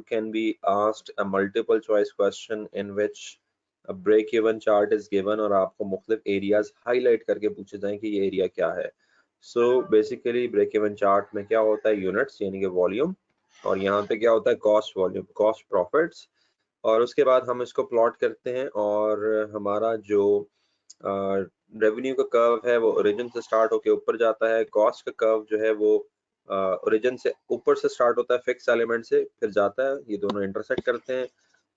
can be asked a multiple choice question in which a break even chart is given और आपको मुख्तलिफ areas highlight करके पूछे जाएं कि ये एरिया क्या है। So basically break even chart में क्या होता है, यूनिट्स यानी कि वॉल्यूम, और यहाँ पे क्या होता है, कॉस्ट वॉल्यूम, कॉस्ट प्रॉफिट्स, और उसके बाद हम इसको प्लॉट करते हैं और हमारा जो रेवेन्यू का कर्व है वो ओरिजिन से स्टार्ट होके ऊपर जाता है, कॉस्ट का कर्व जो है वो ओरिजिन से ऊपर से स्टार्ट होता है फिक्स एलिमेंट से, फिर जाता है, ये दोनों इंटरसेक्ट करते हैं।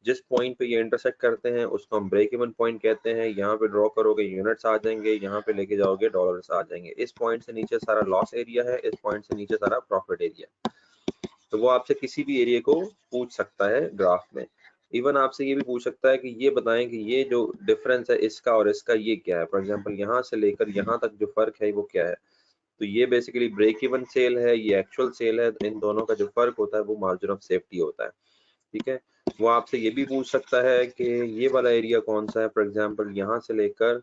जिस पॉइंट पे ये इंटरसेक्ट करते हैं उसको हम ब्रेक इवन पॉइंट कहते हैं। यहाँ पे ड्रॉ करोगे यूनिट्स आ जाएंगे, यहाँ पे लेके जाओगे डॉलर्स आ जाएंगे। इस पॉइंट से नीचे सारा लॉस एरिया है, इस पॉइंट से नीचे सारा प्रॉफिट एरिया। तो वो आपसे किसी भी एरिया को पूछ सकता है ग्राफ में। इवन आपसे ये भी पूछ सकता है कि ये बताएं कि ये जो डिफरेंस है इसका और इसका ये क्या है। फॉर एग्जांपल यहाँ से लेकर यहाँ तक जो फर्क है वो क्या है। तो ये बेसिकली ब्रेक इवन सेल है, ये एक्चुअल सेल है। इन दोनों का जो फर्क होता है वो मार्जिन ऑफ सेफ्टी होता है। ठीक है, वो आपसे ये भी पूछ सकता है कि ये वाला एरिया कौन सा है। फॉर एग्जांपल यहाँ से लेकर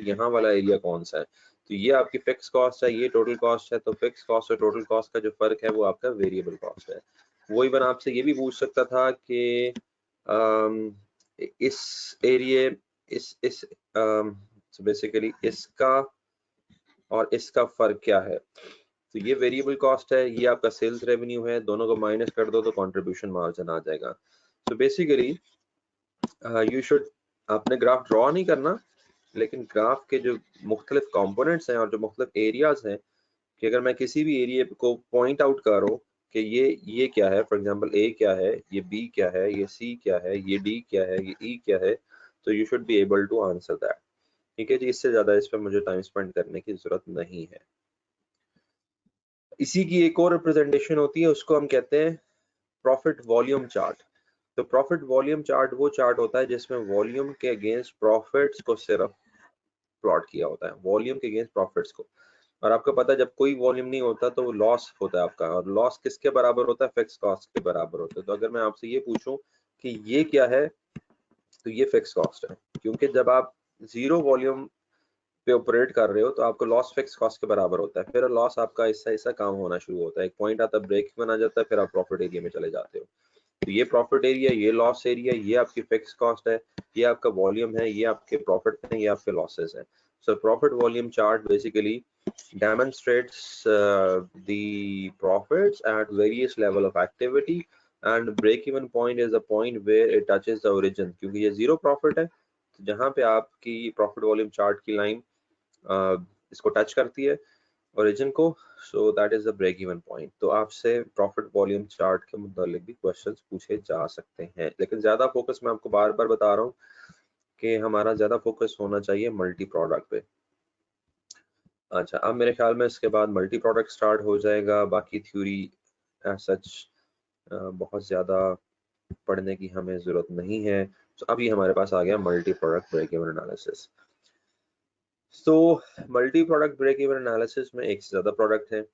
यहाँ वाला एरिया कौन सा है। तो ये आपकी फिक्स कॉस्ट है, ये टोटल कॉस्ट है। तो फिक्स कॉस्ट और टोटल कॉस्ट का जो फर्क है वो आपका वेरिएबल कॉस्ट है। वो इवन आपसे ये भी पूछ सकता था कि इस एरिया इस बेसिकली इसका और इसका फर्क क्या है। तो ये वेरिएबल कॉस्ट है, ये आपका सेल्स रेवेन्यू है, दोनों को माइनस कर दो तो कंट्रीब्यूशन मार्जिन आ जाएगा। तो बेसिकली यू शुड, आपने ग्राफ ड्रॉ नहीं करना, लेकिन ग्राफ के जो मुख्तलिफ कंपोनेंट्स हैं और जो मुख्तलिफ एरियाज हैं, कि अगर मैं किसी भी एरिया को पॉइंट आउट कर रहा हूँ कि ये क्या है, फॉर एग्जांपल ए क्या है, ये बी क्या है, ये सी क्या है, ये डी क्या है, ये ई क्या है, तो you should be able to answer that. ठीक है जी, इससे ज्यादा इस पर मुझे टाइम स्पेंड करने की जरूरत नहीं है। इसी की एक और रिप्रेजेंटेशन होती है, उसको हम कहते हैं प्रॉफिट वॉल्यूम चार्ट। तो प्रॉफिट वॉल्यूम चार्ट वो चार्ट होता है जिसमें वॉल्यूम के अगेंस्ट प्रॉफिट्स को सिर्फ प्लॉट किया होता है, वॉल्यूम के अगेंस्ट प्रॉफिट्स को। और आपको पता है जब कोई वॉल्यूम नहीं होता तो वो लॉस होता है आपका, और लॉस किसके बराबर होता है, फिक्स कॉस्ट के बराबर होता है। तो अगर मैं आपसे ये पूछूं कि ये क्या है, तो ये फिक्स कॉस्ट है, क्योंकि जब आप जीरो वॉल्यूम पे ऑपरेट कर रहे हो तो आपको लॉस फिक्स कॉस्ट के बराबर होता है। फिर लॉस आपका इससे ऐसा काम होना शुरू होता है, एक पॉइंट आता है, ब्रेक इवन आ जाता है, फिर आप प्रॉफिट एरिया में चले जाते हो। तो ये प्रॉफिट एरिया, ये लॉस एरिया, ये आपकी फिक्स कॉस्ट है, ये आपका वॉल्यूम है, ये आपके प्रॉफिट हैं, ये आपके लॉसेस हैं। So profit volume chart basically demonstrates the profits at various level of activity, and break even point is the point where it touches the origin। क्योंकि ये जीरो प्रॉफिट है, तो जहाँ पे आपकी प्रॉफिट वॉल्यूम चार्ट की line इसको touch करती है ओरिजिन को, so that is the break even point. तो आपसे प्रॉफिट वॉल्यूम चार्ट के मुतालिक भी क्वेश्चंस पूछे जा सकते हैं, लेकिन ज्यादा फोकस, मैं आपको बार बार बता रहा हूँ कि हमारा ज्यादा फोकस होना चाहिए मल्टी प्रोडक्ट पे। अच्छा, अब मेरे ख्याल में इसके बाद मल्टी प्रोडक्ट स्टार्ट हो जाएगा। बाकी थ्योरी सच बहुत ज़्यादा पढ़ने की हमें ज़रूरत नहीं है। तो अभी हमारे पास आ गया multi product break even analysis. तो multi product break even analysis में एक से ज़्यादा प्रोडक्ट है।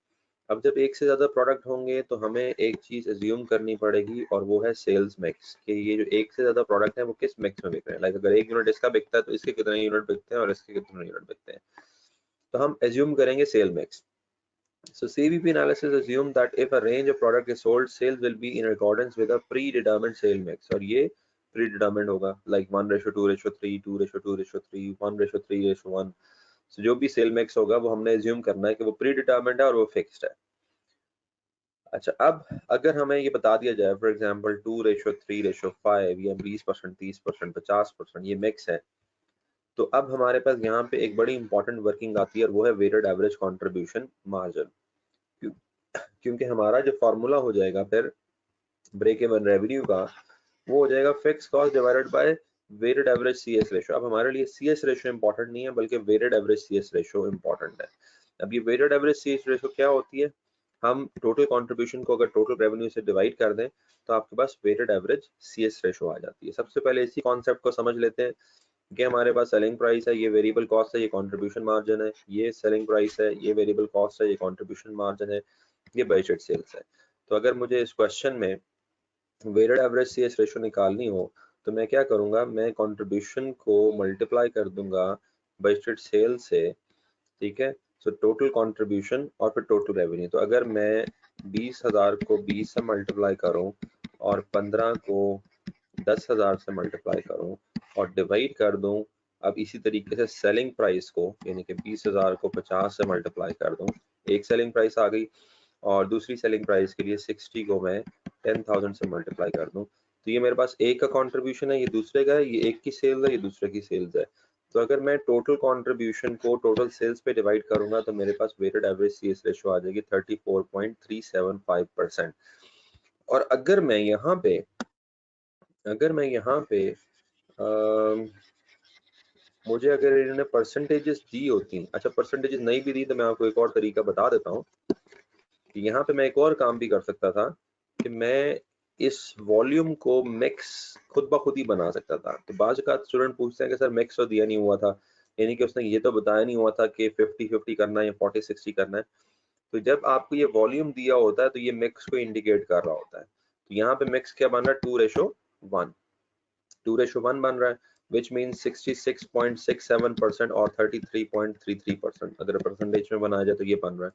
अब जब एक से ज़्यादा प्रोडक्ट होंगे तो हमें एक चीज़ एज्यूम करनी पड़ेगी, और वो है सेल्स मिक्स, कि ये जो एक से ज़्यादा प्रोडक्ट है वो किस मिक्स में बिक रहे हैं। लाइक अगर एक यूनिट इसका बिकता है तो इसके कितने यूनिट बिकते हैं और इसके कितने यूनिट बिकते हैं। तो हम एज्यूम करेंगे sale mix. So CVP analysis assume that if a range of product is sold, sales will be in accordance with a predetermined sale mix, और ये predetermined होगा, like 1:2:3, 2:2:3, 1:3:1। So जो भी सेल मिक्स होगा वो हमने assume करना है कि वो predetermined है और वो fixed है। अच्छा, अब अगर हमें ये बता दिया जाए फॉर एग्जांपल 2:3:5 या 20%, 30%, 50% ये मिक्स है, तो अब हमारे पास यहाँ पे एक बड़ी इंपॉर्टेंट वर्किंग आती है, और वो है वेटेड एवरेज कंट्रीब्यूशन मार्जिन। क्योंकि हमारा जो फॉर्मूला हो जाएगा फिर ब्रेक इवन रेवेन्यू का, वो हो जाएगा fix cost divided by weighted average CS ratio. अब हमारे लिए सीएस रेशो इंपॉर्टेंट नहीं है, बल्कि weighted average CS ratio important है। अब ये वेटेड एवरेज सीएस रेशो क्या होती है, हम टोटल कंट्रीब्यूशन को अगर टोटल रेवेन्यू से डिवाइड कर दें तो आपके पास वेटेड एवरेज सीएस रेशो आ जाती है। सबसे पहले इसी कॉन्सेप्ट को समझ लेते हैं कि हमारे पास सेलिंग प्राइस है, ये वेरिएबल कॉस्ट है, ये कंट्रीब्यूशन मार्जिन है, ये सेलिंग प्राइस है, ये वेरिएबल कॉस्ट है, ये कंट्रीब्यूशन मार्जिन है, ये बजट सेल्स है। तो अगर मुझे इस क्वेश्चन में वेटेड एवरेज सीएस रेशो निकालनी हो तो मैं क्या करूंगा, मैं कंट्रीब्यूशन को मल्टीप्लाई कर दूंगा बजट सेल से। ठीक है, सो टोटल कंट्रीब्यूशन और फिर टोटल रेवेन्यू। तो अगर मैं 20,000 को 20 से मल्टीप्लाई करूं और 15 को 10,000 से मल्टीप्लाई करूं और डिवाइड कर दूं, अब इसी तरीके से सेलिंग प्राइस को यानी कि 20,000 को 50 से मल्टीप्लाई कर दूं, एक सेलिंग प्राइस आ गई, और दूसरी सेलिंग प्राइस के लिए 60 को मैं 10,000 से मल्टीप्लाई कर दूं, तो ये मेरे पास एक का कंट्रीब्यूशन है, ये दूसरे का है, ये एक की सेल्स है, ये दूसरे की सेल्स है। तो अगर मैं टोटल कंट्रीब्यूशन को टोटल सेल्स पे डिवाइड करूंगा तो मेरे पास वेटेड एवरेज सीएस रेशियो आ जाएगी 34.375%। और अगर मैं यहाँ पे मुझे अगर इन्होंने परसेंटेजेस दी होती, अच्छा परसेंटेजेस नहीं भी दी तो मैं आपको एक और तरीका बता देता हूँ कि यहाँ पे मैं एक और काम भी कर सकता था कि मैं इस वॉल्यूम को मिक्स खुद ब खुद ही बना सकता था। तो बाज़ औक़ात स्टूडेंट पूछते हैं कि सर मिक्स तो दिया नहीं हुआ था, यानी कि उसने ये तो बताया नहीं हुआ था कि 50-50 करना है या 40-60 करना है। तो जब आपको ये वॉल्यूम दिया होता है तो ये मिक्स को इंडिकेट कर रहा होता है। तो यहाँ पे मिक्स क्या बन रहा है, 2:1, 2:1 बन रहा है, which means 66.67% और 33.33%। अगर परसेंटेज में बनाया जाए तो ये बन रहा है।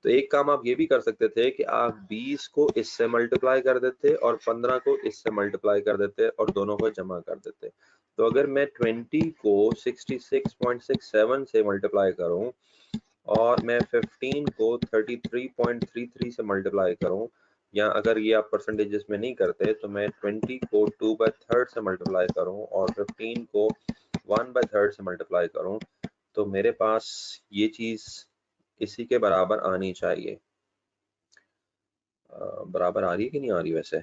तो एक काम आप ये भी कर सकते थे कि आप 20 को इससे मल्टीप्लाई कर देते और 15 को इससे मल्टीप्लाई कर देते और दोनों को जमा कर देते। तो अगर मैं 20 को 66.67 से मल्टीप्लाई करूं और मैं 15 को 33.33 से मल्टीप्लाई करूं, या अगर ये आप परसेंटेजेस में नहीं करते तो मैं 20 को 2/3 से मल्टीप्लाई करूं और 15 को 1/3 से मल्टीप्लाई करूं, तो मेरे पास ये चीज इसी के बराबर आनी चाहिए। बराबर आ रही है कि नहीं आ रही, वैसे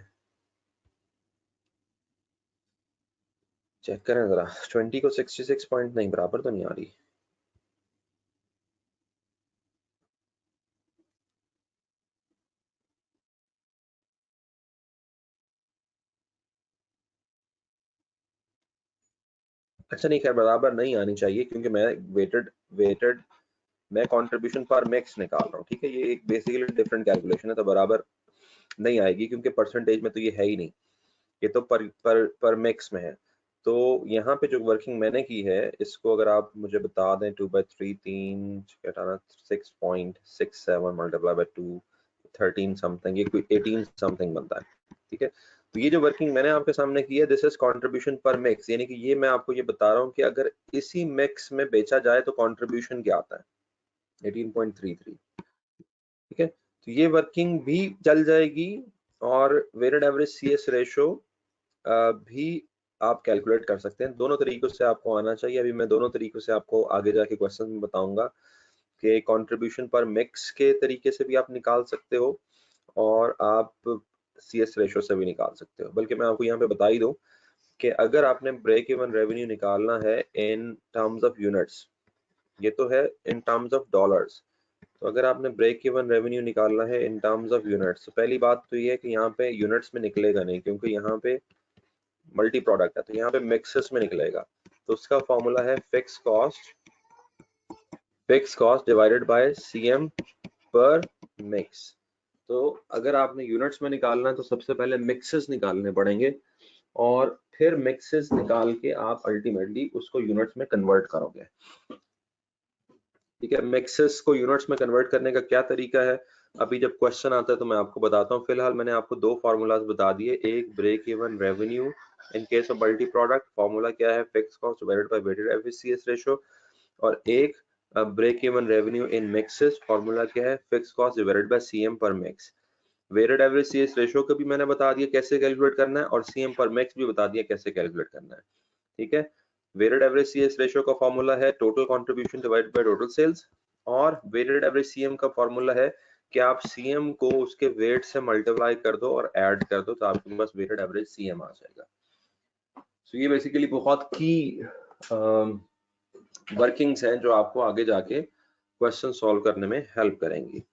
चेक करें जरा। 20 को 66 पॉइंट नहीं, बराबर तो नहीं आ रही। अच्छा नहीं, खैर बराबर नहीं आनी चाहिए क्योंकि मैं वेटेड मैं कंट्रीब्यूशन पर मिक्स निकाल रहा हूँ, ठीक है। ये एक बेसिकली डिफरेंट कैलकुलेशन है, तो बराबर नहीं आएगी क्योंकि परसेंटेज में तो ये है ही नहीं, ये तो पर मिक्स में है। तो यहाँ पे जो वर्किंग मैंने की है इसको अगर आप मुझे बता दें, 2/3 6.67 मल्टीप्लाई बाय 2 13 समथिंग, ये कोई 18 समथिंग बनता है, ठीक है। तो ये जो वर्किंग मैंने आपके सामने की है, दिस इज कंट्रीब्यूशन पर मिक्स, यानी कि ये मैं आपको ये बता रहा हूँ कि अगर इसी मिक्स में बेचा जाए तो कंट्रीब्यूशन क्या आता है, 18.33, ठीक है। तो ये वर्किंग भी चल जाएगी और वेटेड एवरेज सीएस रेशो भी आप कैलकुलेट कर सकते हैं। दोनों तरीकों से आपको आना चाहिए। अभी मैं दोनों तरीकों से आपको आगे जाके क्वेश्चन में बताऊंगा कि कंट्रीब्यूशन पर मिक्स के तरीके से भी आप निकाल सकते हो और आप सीएस रेशो से भी निकाल सकते हो। बल्कि मैं आपको यहाँ पे बता ही दूं कि अगर आपने ब्रेक इवन रेवेन्यू निकालना है इन टर्म्स ऑफ यूनिट्स, ये तो है इन टर्म्स ऑफ डॉलर्स, तो अगर आपने ब्रेक इवन रेवेन्यू निकालना है इन टर्म्स ऑफ यूनिट्स, तो पहली बात तो ये है कि यहाँ पे यूनिट्स में निकलेगा नहीं क्योंकि यहाँ पे मल्टी प्रोडक्ट है, तो यहाँ पे मिक्सेस में निकलेगा। तो उसका फॉर्मूला है fix cost divided by CM per mix. तो अगर आपने यूनिट्स में निकालना है तो सबसे पहले मिक्सेस निकालने पड़ेंगे और फिर मिक्सेस निकाल के आप अल्टीमेटली उसको यूनिट्स में कन्वर्ट करोगे, ठीक है। मिक्सेस को यूनिट्स में कन्वर्ट करने का क्या तरीका है, अभी जब क्वेश्चन आता है तो मैं आपको बताता हूँ। फिलहाल मैंने आपको दो फार्मूलाज बता दिए, एक break even revenue in case of multi product, formula क्या है, fix cost divided by weighted average CS ratio, और एक break even revenue in mixes, formula क्या है, fix cost divided by CM per mix. Weighted average CS ratio को भी मैंने बता दिया कैसे कैलकुलेट करना है और सीएम पर मिक्स भी बता दिया कैसे कैलकुलेट करना है, ठीक है। वेटेड एवरेज सीएस रेशियो का फॉर्मूला है total contribution divided by total sales, और वेटेड एवरेज सीएम का फॉर्मूला है कि आप सीएम को उसके वेट से मल्टीप्लाई कर दो और ऐड कर दो तो आपके पास वेटेड एवरेज सीएम आ जाएगा। तो ये बेसिकली बहुत की वर्किंग्स हैं जो आपको आगे जाके क्वेश्चन सॉल्व करने में हेल्प करेंगी।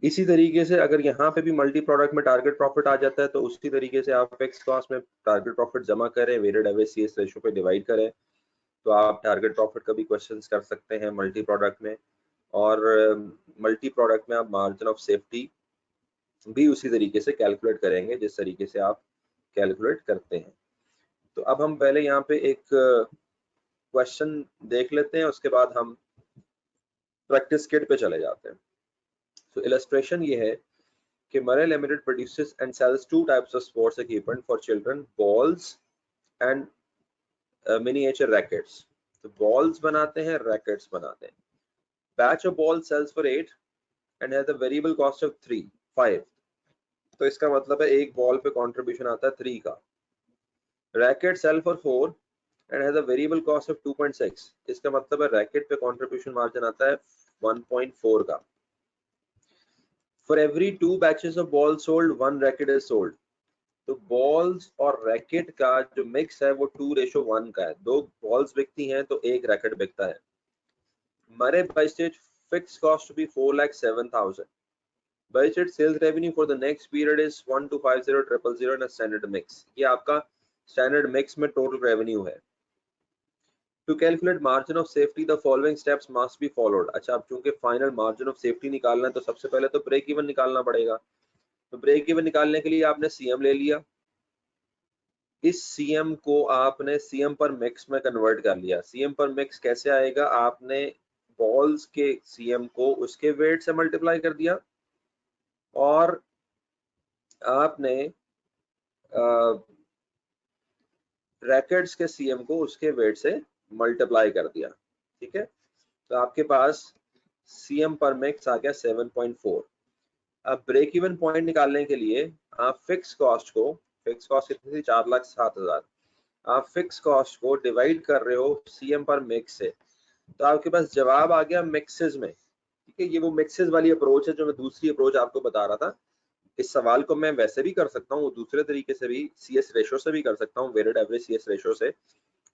इसी तरीके से अगर यहाँ पे भी मल्टी प्रोडक्ट में टारगेट प्रॉफिट आ जाता है तो उसी तरीके से आप फिक्स कॉस्ट में टारगेट प्रॉफिट जमा करें, वेटेड एवरेज सीएस रेशियो पे डिवाइड करें, तो आप टारगेट प्रॉफिट का भी क्वेश्चंस कर सकते हैं मल्टी प्रोडक्ट में। और मल्टी प्रोडक्ट में आप मार्जिन ऑफ सेफ्टी भी उसी तरीके से कैलकुलेट करेंगे जिस तरीके से आप कैलकुलेट करते हैं। तो अब हम पहले यहाँ पे एक क्वेश्चन देख लेते हैं, उसके बाद हम प्रैक्टिस किट पे चले जाते हैं। So illustration ये है कि Murray Limited produces and sells two types of sports equipment for children, balls and miniature rackets. तो balls बनाते हैं, rackets बनाते हैं. Batch of balls sells for 8 and has a variable cost of 5. तो इसका मतलब है एक बॉल पे कंट्रीब्यूशन आता है 3 का. Racket sell for 4 and has a variable cost of 2.6. इसका मतलब है रैकेट पे कंट्रीब्यूशन मार्जिन आता है 1.4 का. For every 2 batches of balls sold, 1 racket is sold. तो बॉल्स और रैकेट का जो मिक्स है वो 2:1 का है. 2 बॉल्स बिकती हैं तो 1 रैकेट बिकता है. Murray Bystate fixed cost to be 4,07,000. Bystate sales revenue for the next period is 1,250,000 in a standard mix. ये आपका स्टैंडर्ड मिक्स में टोटल रेवेन्यू है. To calculate margin of safety, the following steps must be followed. अच्छा, अब चूंकि final margin of safety निकालना है तो सबसे पहले तो ब्रेक इवन निकालना पड़ेगा. तो ब्रेक इवन निकालने के लिए आपने सीएम ले लिया. इस सीएम को आपने सीएम पर मिक्स में कन्वर्ट कर लिया. सीएम पर मिक्स कैसे आएगा? आपने बॉल्स के सीएम को उसके वेट से मल्टीप्लाई कर दिया और आपने रैकेट्स के सीएम को उसके वेट से मल्टीप्लाई कर दिया. ठीक है, तो आपके पास सीएम पर मिक्स आ गया 7.4. अब ब्रेक इवन पॉइंट निकालने के लिए आप फिक्स कॉस्ट कितनी थी? 4,07,000. आप फिक्स कॉस्ट को डिवाइड कर रहे हो सीएम पर मिक्स से, तो आपके पास जवाब आ गया मिक्सेस में. ठीक है, ये वो मिक्सेस वाली अप्रोच है जो मैं दूसरी अप्रोच आपको बता रहा था. इस सवाल को मैं वैसे भी कर सकता हूँ, दूसरे तरीके से भी, सीएस रेशो से भी कर सकता हूँ, वेटेड एवरेज सीएस रेशो से,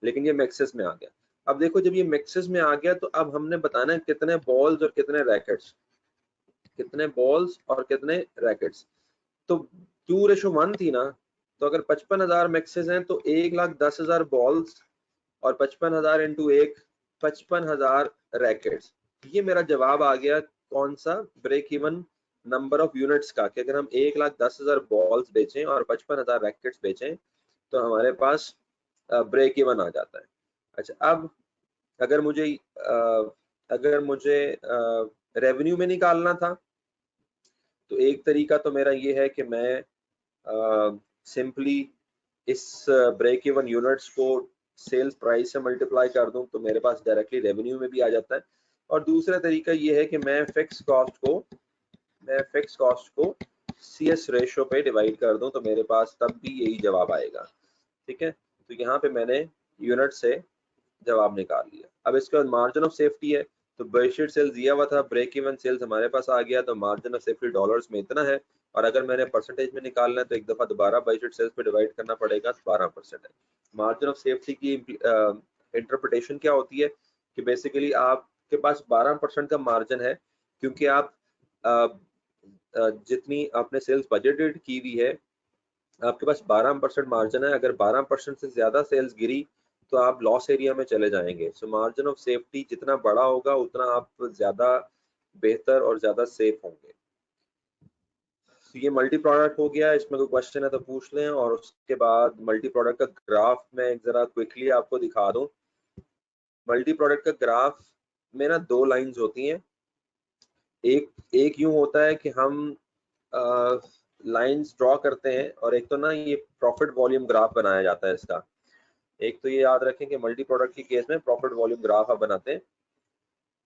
लेकिन ये मिक्सेस में आ गया. अब देखो, जब ये मिक्सेस में आ गया तो अब हमने बताना है कितने बॉल्स और कितने रैकेट्स, कितने बॉल्स और कितने रैकेट्स. तो 2:1 थी ना, तो अगर 55,000 मिक्सेस हैं तो 1,10,000 बॉल्स और 55,000 इंटू 1 55,000 रैकेट्स. ये मेरा जवाब आ गया. कौन सा? Break even number of units का, कि अगर हम 1,10,000 बॉल्स बेचें और 55,000 रैकेट्स बेचें तो हमारे पास ब्रेक इवन आ जाता है. अच्छा, अब अगर मुझे रेवेन्यू में निकालना था तो एक तरीका तो मेरा ये है कि मैं सिंपली इस ब्रेक इवन यूनिट्स को सेल्स प्राइस से मल्टीप्लाई कर दूं तो मेरे पास डायरेक्टली रेवेन्यू में भी आ जाता है. और दूसरा तरीका ये है कि मैं फिक्स कॉस्ट को सीएस रेशो पे डिवाइड कर दूं तो मेरे पास तब भी यही जवाब आएगा. ठीक है, तो यहाँ पे मैंने यूनिट से जवाब निकाल लिया. अब इसके बाद मार्जिन ऑफ सेफ्टी है, तो बेडशीट सेल्स दिया हुआ था, ब्रेक इवन सेल्स हमारे पास आ गया, तो मार्जिन ऑफ सेफ्टी डॉलर्स में इतना है. और अगर मैंने परसेंटेज में निकालना है तो एक दफा दोबारा बेडशीट सेल्स पे डिवाइड करना पड़ेगा, 12% है. मार्जिन ऑफ सेफ्टी की इंटरप्रिटेशन क्या होती है कि बेसिकली आपके पास 12% का मार्जिन है, क्योंकि आप जितनी आपने सेल्स बजटेड की हुई है आपके पास 12% मार्जिन है. अगर 12% से ज्यादा सेल्स गिरी तो आप लॉस एरिया में चले जाएंगे. सो मार्जिन ऑफ सेफ्टी जितना बड़ा होगा उतना आप ज्यादा बेहतर और ज्यादा सेफ होंगे. तो ये मल्टी प्रोडक्ट हो गया. इसमें कोई क्वेश्चन है तो पूछ लें. और उसके बाद मल्टी प्रोडक्ट का ग्राफ मैं जरा क्विकली आपको दिखा दूं. मल्टी प्रोडक्ट का ग्राफ में ना 2 लाइंस होती हैं. एक यूं होता है कि हम लाइंस ड्रॉ करते हैं, और एक तो ना ये प्रॉफिट वॉल्यूम ग्राफ बनाया जाता है इसका. एक तो ये याद रखें कि मल्टी प्रोडक्ट के केस में प्रॉफिट वॉल्यूम ग्राफ आप बनाते हैं.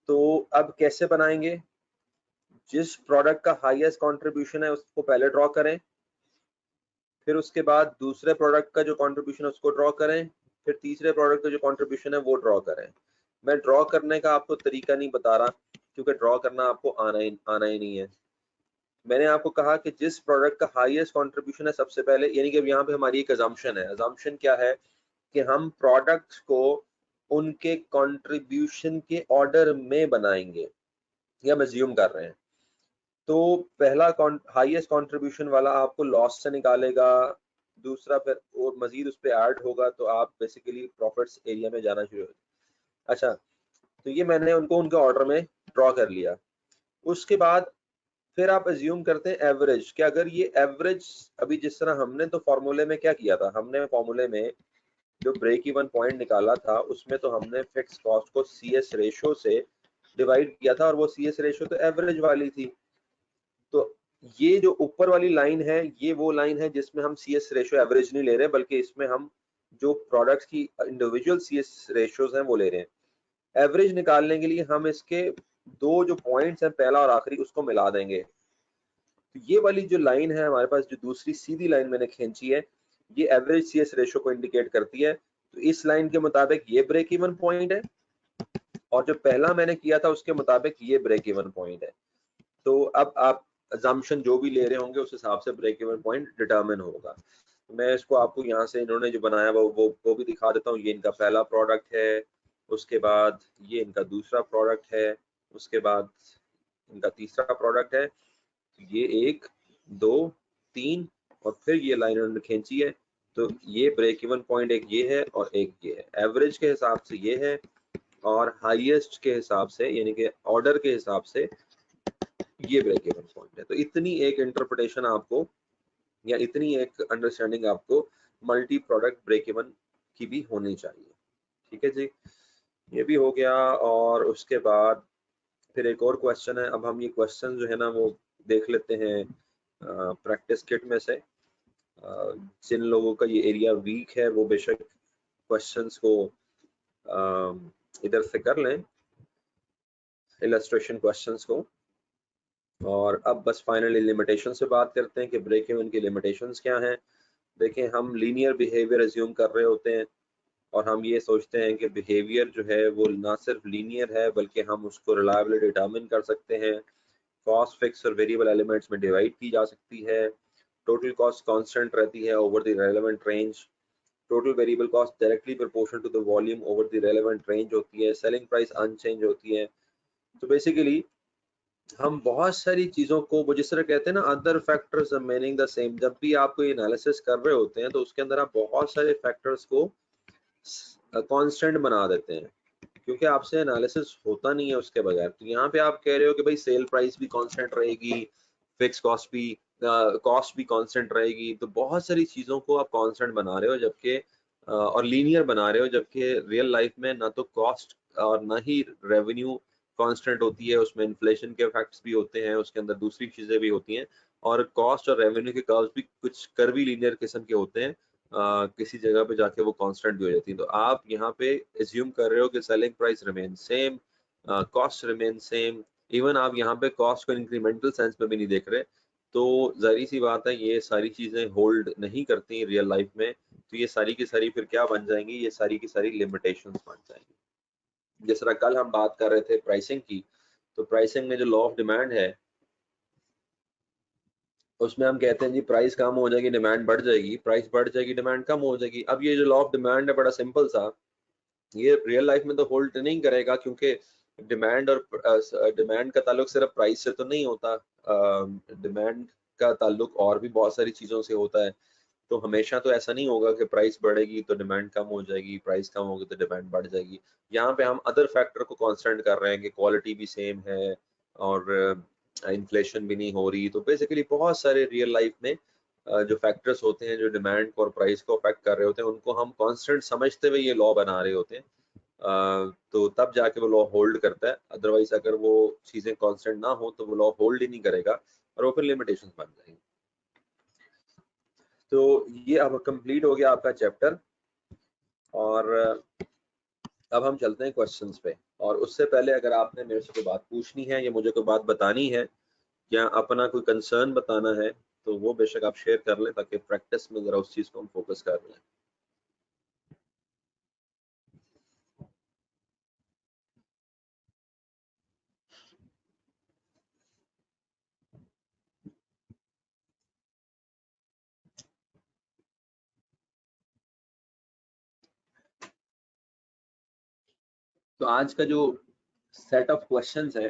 तो अब कैसे बनाएंगे? जिस प्रोडक्ट का हाईएस्ट कंट्रीब्यूशन है उसको पहले ड्रॉ करें, फिर उसके बाद दूसरे प्रोडक्ट का जो कंट्रीब्यूशन है उसको ड्रॉ करें, फिर तीसरे प्रोडक्ट का जो कंट्रीब्यूशन है वो ड्रॉ करें. मैं ड्रॉ करने का आपको तरीका नहीं बता रहा क्योंकि ड्रॉ करना आपको आना ही नहीं है. मैंने आपको कहा कि जिस प्रोडक्ट का हाईएस्ट कंट्रीब्यूशन है सबसे पहले, यानी कि यहाँ पे हमारी एक अजम्पशन है. अजम्पशन क्या है कि हम प्रोडक्ट्स को उनके कंट्रीब्यूशन के ऑर्डर में बनाएंगे, या हम अज्यूम कर रहे हैं. तो पहला हाईएस्ट कंट्रीब्यूशन वाला आपको लॉस से निकालेगा, दूसरा फिर और मजीद उस पर ऐड होगा, तो आप बेसिकली प्रॉफिट्स एरिया में जाना शुरू हो. अच्छा, तो ये मैंने उनको उनके ऑर्डर में ड्रॉ कर लिया. उसके बाद फिर आप अज्यूम करते हैं एवरेज, कि अगर ये एवरेज, अभी जिस तरह हमने तो फॉर्मूले में क्या किया था, हमने फॉर्मूले में जो ब्रेक इवन पॉइंट निकाला था उसमें तो हमने फिक्स कॉस्ट को सीएस रेशो से डिवाइड किया था, और वो सीएस रेशो तो एवरेज वाली थी. तो ये जो ऊपर वाली लाइन है, ये वो लाइन है जिसमें हम CS रेशियो एवरेज नहीं ले रहे, बल्कि इसमें हम जो प्रोडक्ट्स की इंडिविजुअल CS रेशियोज हैं वो ले रहे हैं। एवरेज निकालने के लिए हम इसके दो जो पॉइंट्स हैं, पहला और आखिरी, उसको मिला देंगे। तो ये वाली जो लाइन है हमारे पास, जो दूसरी सीधी लाइन मैंने खींची है, ये एवरेज CS रेशियो को इंडिकेट करती है। तो इस लाइन के मुताबिक ये ब्रेक इवन पॉइंट है, और जो पहला मैंने किया था उसके मुताबिक ये ब्रेक इवन पॉइंट है। तो अब आप अजम्पशन जो भी ले रहे होंगे उस हिसाब से ब्रेक इवन पॉइंट डिटरमिन होगा। तो मैं इसको आपको यहाँ से इन्होंने जो बनाया वो भी दिखा देता हूँ। ये इनका पहला प्रोडक्ट है, उसके बाद ये इनका दूसरा प्रोडक्ट है, उसके बाद इनका तीसरा प्रोडक्ट है। ये 1 2 3 और फिर ये लाइन उन्होंने खींची है। तो ये ब्रेक इवन पॉइंट एक ये है और एक ये है। एवरेज के हिसाब से ये है, और हाईएस्ट के हिसाब से यानी कि ऑर्डर के हिसाब से ये ब्रेक इवन पॉइंट है। तो इतनी एक इंटरप्रिटेशन आपको, या इतनी एक अंडरस्टैंडिंग आपको मल्टी प्रोडक्ट ब्रेक इवन की भी होनी चाहिए। ठीक है जी, ये भी हो गया। और उसके बाद फिर एक और क्वेश्चन है। अब हम ये क्वेश्चन जो है ना वो देख लेते हैं प्रैक्टिस किट में से। जिन लोगों का ये एरिया वीक है वो बेशक क्वेश्चंस को इधर से कर लें, इलस्ट्रेशन क्वेश्चंस को। और अब बस फाइनली लिमिटेशन से बात करते हैं कि ब्रेक इवन की लिमिटेशंस क्या हैं। देखें, हम लीनियर बिहेवियर एज्यूम कर रहे होते हैं, और हम ये सोचते हैं कि बिहेवियर जो है वो ना सिर्फ लीनियर है बल्कि हम उसको रिलायबली डिटरमिन कर सकते हैं। कॉस्ट फिक्स और वेरिएबल एलिमेंट्स में डिवाइड की जा सकती है। टोटल कॉस्ट कांस्टेंट रहती है over the relevant range. Total variable cost directly proportional to the volume over the relevant range होती है। सेलिंग प्राइस अनचेंज होती है। तो बेसिकली हम बहुत सारी चीजों को, वो जिस तरह कहते हैं ना other factors remaining the same, जब भी आप कोई एनालिसिस कर रहे होते हैं तो उसके अंदर आप बहुत सारे फैक्टर्स को कांस्टेंट बना देते हैं, क्योंकि आपसे एनालिसिस होता नहीं है उसके बगैर। तो यहाँ पे आप कह रहे हो कि भाई सेल प्राइस भी कांस्टेंट रहेगी, फिक्स कॉस्ट भी कांस्टेंट रहेगी। तो बहुत सारी चीजों को आप कांस्टेंट बना रहे हो, जबकि और लीनियर बना रहे हो, जबकि रियल लाइफ में ना तो कॉस्ट और ना ही रेवेन्यू कांस्टेंट होती है। उसमें इन्फ्लेशन के इफेक्ट्स भी होते हैं, उसके अंदर दूसरी चीजें भी होती हैं, और कॉस्ट और रेवेन्यू के कर्व्स भी कुछ कर्वी लीनियर किस्म के होते हैं। किसी जगह पे जाके वो कांस्टेंट भी हो जाती है। तो आप यहाँ पे एज्यूम कर रहे हो कि selling price remain same, cost remain same. Even आप यहाँ पे कॉस्ट को इंक्रीमेंटल सेंस में भी नहीं देख रहे। तो जाहिर सी बात है ये सारी चीजें होल्ड नहीं करती रियल लाइफ में। तो ये सारी की सारी फिर क्या बन जाएंगी, ये सारी की सारी लिमिटेशंस बन जाएंगी। जिस तरह कल हम बात कर रहे थे प्राइसिंग की, तो प्राइसिंग में जो लॉ ऑफ डिमांड है उसमें हम कहते हैं जी प्राइस कम हो जाएगी डिमांड बढ़ जाएगी, प्राइस बढ़ जाएगी डिमांड कम हो जाएगी। अब ये जो लॉ ऑफ डिमांड है बड़ा सिंपल सा, ये रियल लाइफ में तो होल्ड नहीं करेगा, क्योंकि डिमांड और डिमांड का ताल्लुक सिर्फ प्राइस से तो नहीं होता। डिमांड का ताल्लुक और भी बहुत सारी चीजों से होता है। तो हमेशा तो ऐसा नहीं होगा कि प्राइस बढ़ेगी तो डिमांड कम हो जाएगी, प्राइस कम होगी तो डिमांड बढ़ जाएगी। यहाँ पे हम अदर फैक्टर को कांस्टेंट कर रहे हैं कि क्वालिटी भी सेम है और इन्फ्लेशन भी नहीं हो रही। तो बेसिकली बहुत सारे रियल लाइफ में जो फैक्टर्स होते हैं जो डिमांड और प्राइस को अफेक्ट कर रहे होते हैं, उनको हम कांस्टेंट समझते हुए ये लॉ बना रहे होते हैं। तो तब जाके वो लॉ होल्ड करता है। अदरवाइज अगर वो चीजें कांस्टेंट ना हो तो वो लॉ होल्ड ही नहीं करेगा, और वो फिर लिमिटेशंस बन जाएंगी। तो ये अब कंप्लीट हो गया आपका चैप्टर, और अब हम चलते हैं क्वेश्चंस पे। और उससे पहले अगर आपने मेरे से कोई बात पूछनी है या मुझे कोई बात बतानी है या अपना कोई कंसर्न बताना है, तो वो बेशक आप शेयर कर लें, ताकि प्रैक्टिस में जरा उस चीज को हम फोकस कर लें। तो आज का जो सेट ऑफ क्वेश्चंस है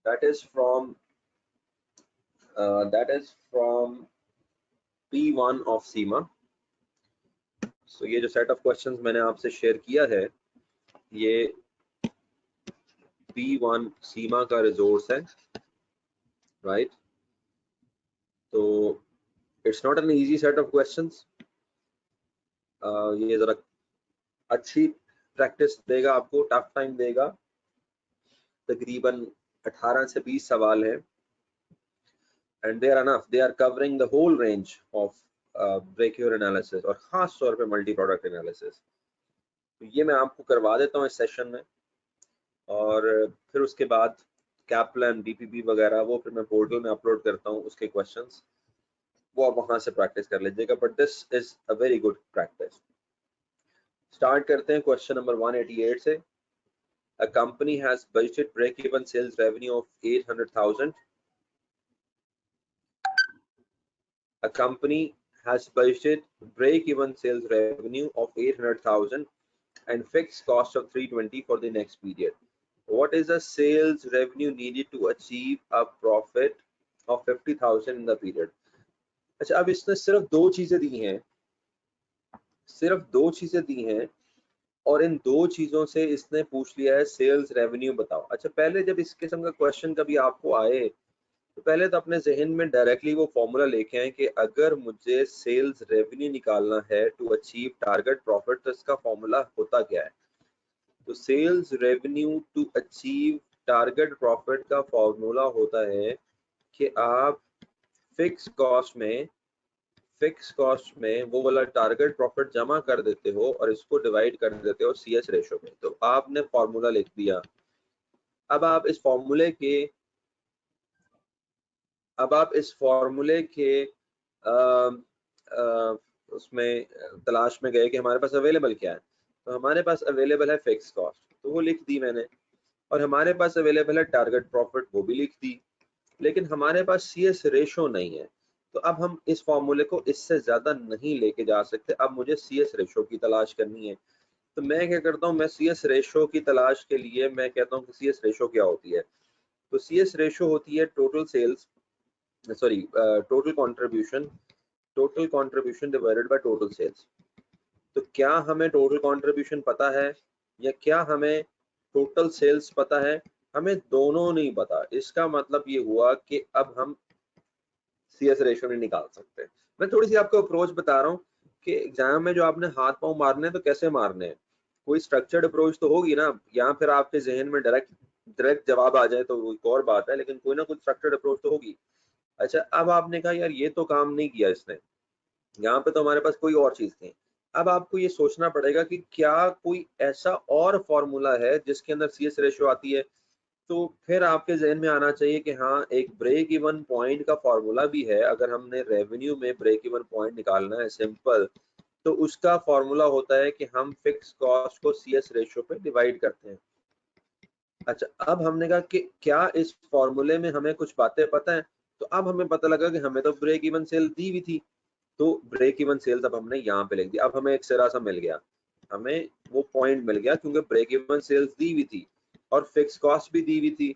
that is from P1 of CMA. So ये जो सेट ऑफ क्वेश्चंस मैंने आपसे शेयर किया है, ये P1 सीमा का रिसोर्स है, राइट। तो it's not an easy set of questions. ये जरा अच्छी प्रैक्टिस देगा आपको, टफ टाइम देगा। तकरीबन 18 से 20 सवाल हैं, and they are enough, they are covering the whole range of break even analysis और खास तौर पे मल्टी प्रोडक्ट एनालिसिस। तो ये मैं आपको करवा देता हूँ इस सेशन में, और फिर उसके बाद कैपलन, बीपीपी वगैरह वो फिर मैं पोर्टल में अपलोड करता हूँ, उसके क्वेश्चंस वो आप वहां से प्रैक्टिस कर लीजिएगा, but this is a very good practice. Start करते हैं क्वेश्चन नंबर 188 से। A company has budgeted break-even sales revenue of 800,000. A company has budgeted break-even sales revenue of 800,000 and fixed cost of 320 for the next period. What is the sales revenue needed to achieve a profit of 50,000 in the period? अच्छा, अब इसने सिर्फ दो चीजें दी हैं, सिर्फ दो चीजें दी हैं, और इन दो चीजों से इसने पूछ लिया है सेल्स रेवेन्यू बताओ। अच्छा, पहले जब इस किस्म का क्वेश्चन कभी आपको आए तो पहले तो अपने जहन में डायरेक्टली वो फॉर्मूला लेके आए कि अगर मुझे सेल्स रेवेन्यू निकालना है टू अचीव टारगेट प्रॉफिट, तो इसका फॉर्मूला होता क्या है। तो sales revenue to achieve target profit का फॉर्मूला होता है कि आप फिक्स कॉस्ट में वो वाला टारगेट प्रॉफिट जमा कर देते हो और इसको डिवाइड कर देते हो सीएस रेशो में। तो आपने फॉर्मूला लिख दिया। अब आप इस फॉर्मूले के उसमें तलाश में गए कि हमारे पास अवेलेबल क्या है। तो हमारे पास अवेलेबल है फिक्स कॉस्ट, तो वो लिख दी मैंने, और हमारे पास अवेलेबल है टारगेट प्रॉफिट, वो भी लिख दी, लेकिन हमारे पास सीएस रेशो नहीं है। तो अब हम इस फॉर्मूले को इससे ज्यादा नहीं लेके जा सकते, अब मुझे सीएस रेशो की तलाश करनी है। तो मैं क्या करता हूँ, मैं सीएस रेशो की तलाश के लिए मैं कहता हूँ कि सीएस रेशो क्या होती है। तो सीएस रेशो होती है total sales, sorry total contribution divided by total sales. तो क्या हमें टोटल कंट्रीब्यूशन पता है या क्या हमें टोटल सेल्स पता है? हमें दोनों नहीं पता। इसका मतलब ये हुआ कि अब हम सीएस रेशो नहीं निकाल सकते। मैं थोड़ी सी आपको अप्रोच बता रहा हूँ कि एग्जाम में जो आपने हाथ पांव मारने हैं तो कैसे मारने हैं, कोई स्ट्रक्चर्ड अप्रोच तो होगी ना, या फिर आपके जहन में डायरेक्ट जवाब आ जाए तो वो एक और बात है, लेकिन कोई ना कोई स्ट्रक्चर्ड अप्रोच तो होगी। अच्छा, अब आपने कहा यार ये तो काम नहीं किया इसने, यहाँ पे तो हमारे पास कोई और चीज थी। अब आपको ये सोचना पड़ेगा कि क्या कोई ऐसा और फॉर्मूला है जिसके अंदर सीएस रेशियो आती है। तो फिर आपके जहन में आना चाहिए कि हाँ, एक ब्रेक इवन पॉइंट का फॉर्मूला भी है। अगर हमने रेवेन्यू में ब्रेक इवन पॉइंट निकालना है सिंपल, तो उसका फॉर्मूला होता है कि हम फिक्स कॉस्ट को सीएस रेशियो पे डिवाइड करते हैं। अच्छा, अब हमने कहा कि क्या इस फॉर्मूले में हमें कुछ बातें पता है। तो अब हमें पता लगा कि हमें तो ब्रेक इवन सेल दी हुई थी, तो ब्रेक इवन सेल्स अब हमने यहाँ पे लिख दिया। अब हमें एक सिरा सा मिल गया, हमें वो पॉइंट मिल गया, क्योंकि ब्रेक इवन सेल्स दी हुई थी और फिक्स कॉस्ट भी दी हुई थी,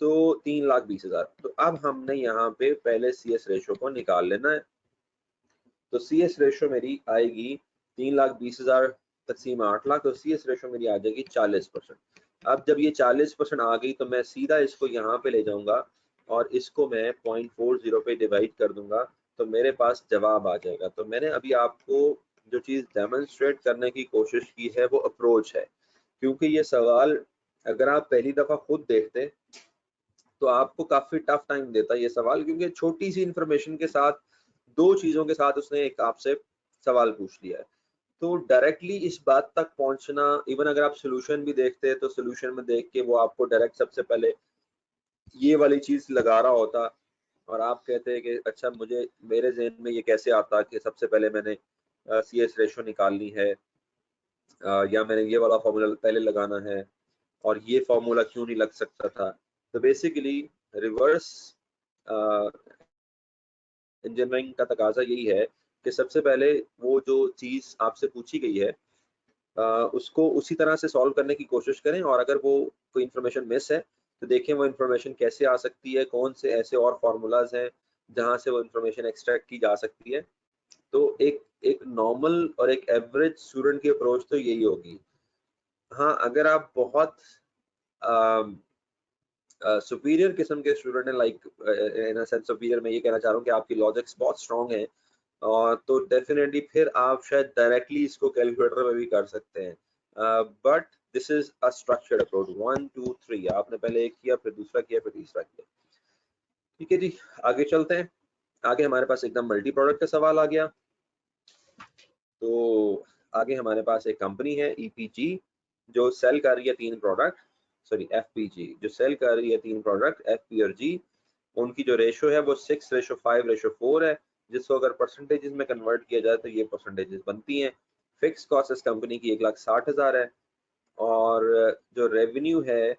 तो 3,20,000। तो अब हमने यहाँ पे पहले सीएस रेशो को निकाल लेना है। तो सीएस रेशो मेरी आएगी 3,20,000 तकसीम 8 लाख, तो सीएस रेशो मेरी आ जाएगी 40%। अब जब ये 40% आ गई तो मैं सीधा इसको यहाँ पे ले जाऊंगा और इसको मैं 0.40 पे डिवाइड कर दूंगा, तो मेरे पास जवाब आ जाएगा। तो मैंने अभी आपको जो चीज डेमोन्स्ट्रेट करने की कोशिश की है वो अप्रोच है, क्योंकि ये सवाल अगर आप पहली दफा खुद देखते तो आपको काफी टफ टाइम देता है ये सवाल, क्योंकि छोटी सी इंफॉर्मेशन के साथ, दो चीजों के साथ उसने एक आपसे सवाल पूछ लिया है। तो डायरेक्टली इस बात तक पहुंचना, इवन अगर आप सोल्यूशन भी देखते हैं तो सोल्यूशन में देख के वो आपको डायरेक्ट सबसे पहले ये वाली चीज लगा रहा होता, और आप कहते हैं कि अच्छा, मुझे मेरे जहन में ये कैसे आता कि सबसे पहले मैंने सीएस रेशो निकालनी है, या मैंने ये वाला फॉर्मूला पहले लगाना है, और ये फॉर्मूला क्यों नहीं लग सकता था। तो बेसिकली रिवर्स इंजीनियरिंग का तकाजा यही है कि सबसे पहले वो जो चीज आपसे पूछी गई है उसको उसी तरह से सॉल्व करने की कोशिश करें, और अगर वो कोई इंफॉर्मेशन मिस है तो देखें वो इंफॉर्मेशन कैसे आ सकती है, कौन से ऐसे और फार्मूलाज हैं जहां से वो इंफॉर्मेशन एक्सट्रैक्ट की जा सकती है। तो एक एक नॉर्मल और एक एवरेज स्टूडेंट की अप्रोच तो यही होगी। हाँ, अगर आप बहुत सुपीरियर किस्म के स्टूडेंट हैं, like in a sense superior, मैं ये कहना चाह रहा हूँ कि आपकी लॉजिक्स बहुत स्ट्रॉन्ग है, तो डेफिनेटली फिर आप शायद डायरेक्टली इसको कैलकुलेटर में भी कर सकते हैं, but this is a structured approach. 1 2 3 आपने पहले एक किया, फिर दूसरा किया, फिर तीसरा किया। ठीक है जी, आगे चलते हैं। आगे हमारे पास एकदम मल्टी प्रोडक्ट का सवाल आ गया। तो आगे हमारे पास एक कंपनी है ईपीजी जो सेल कर रही है 3 प्रोडक्ट, सॉरी एफपीजी जो सेल कर रही है 3 प्रोडक्ट एफपी और जी। उनकी जो रेशो है वो 6:5:4 है, जिसको अगर परसेंटेजेस में कन्वर्ट किया जाए तो ये परसेंटेजेस बनती हैं। फिक्स कॉस्ट इस कंपनी की 1,60,000 है और जो रेवेन्यू है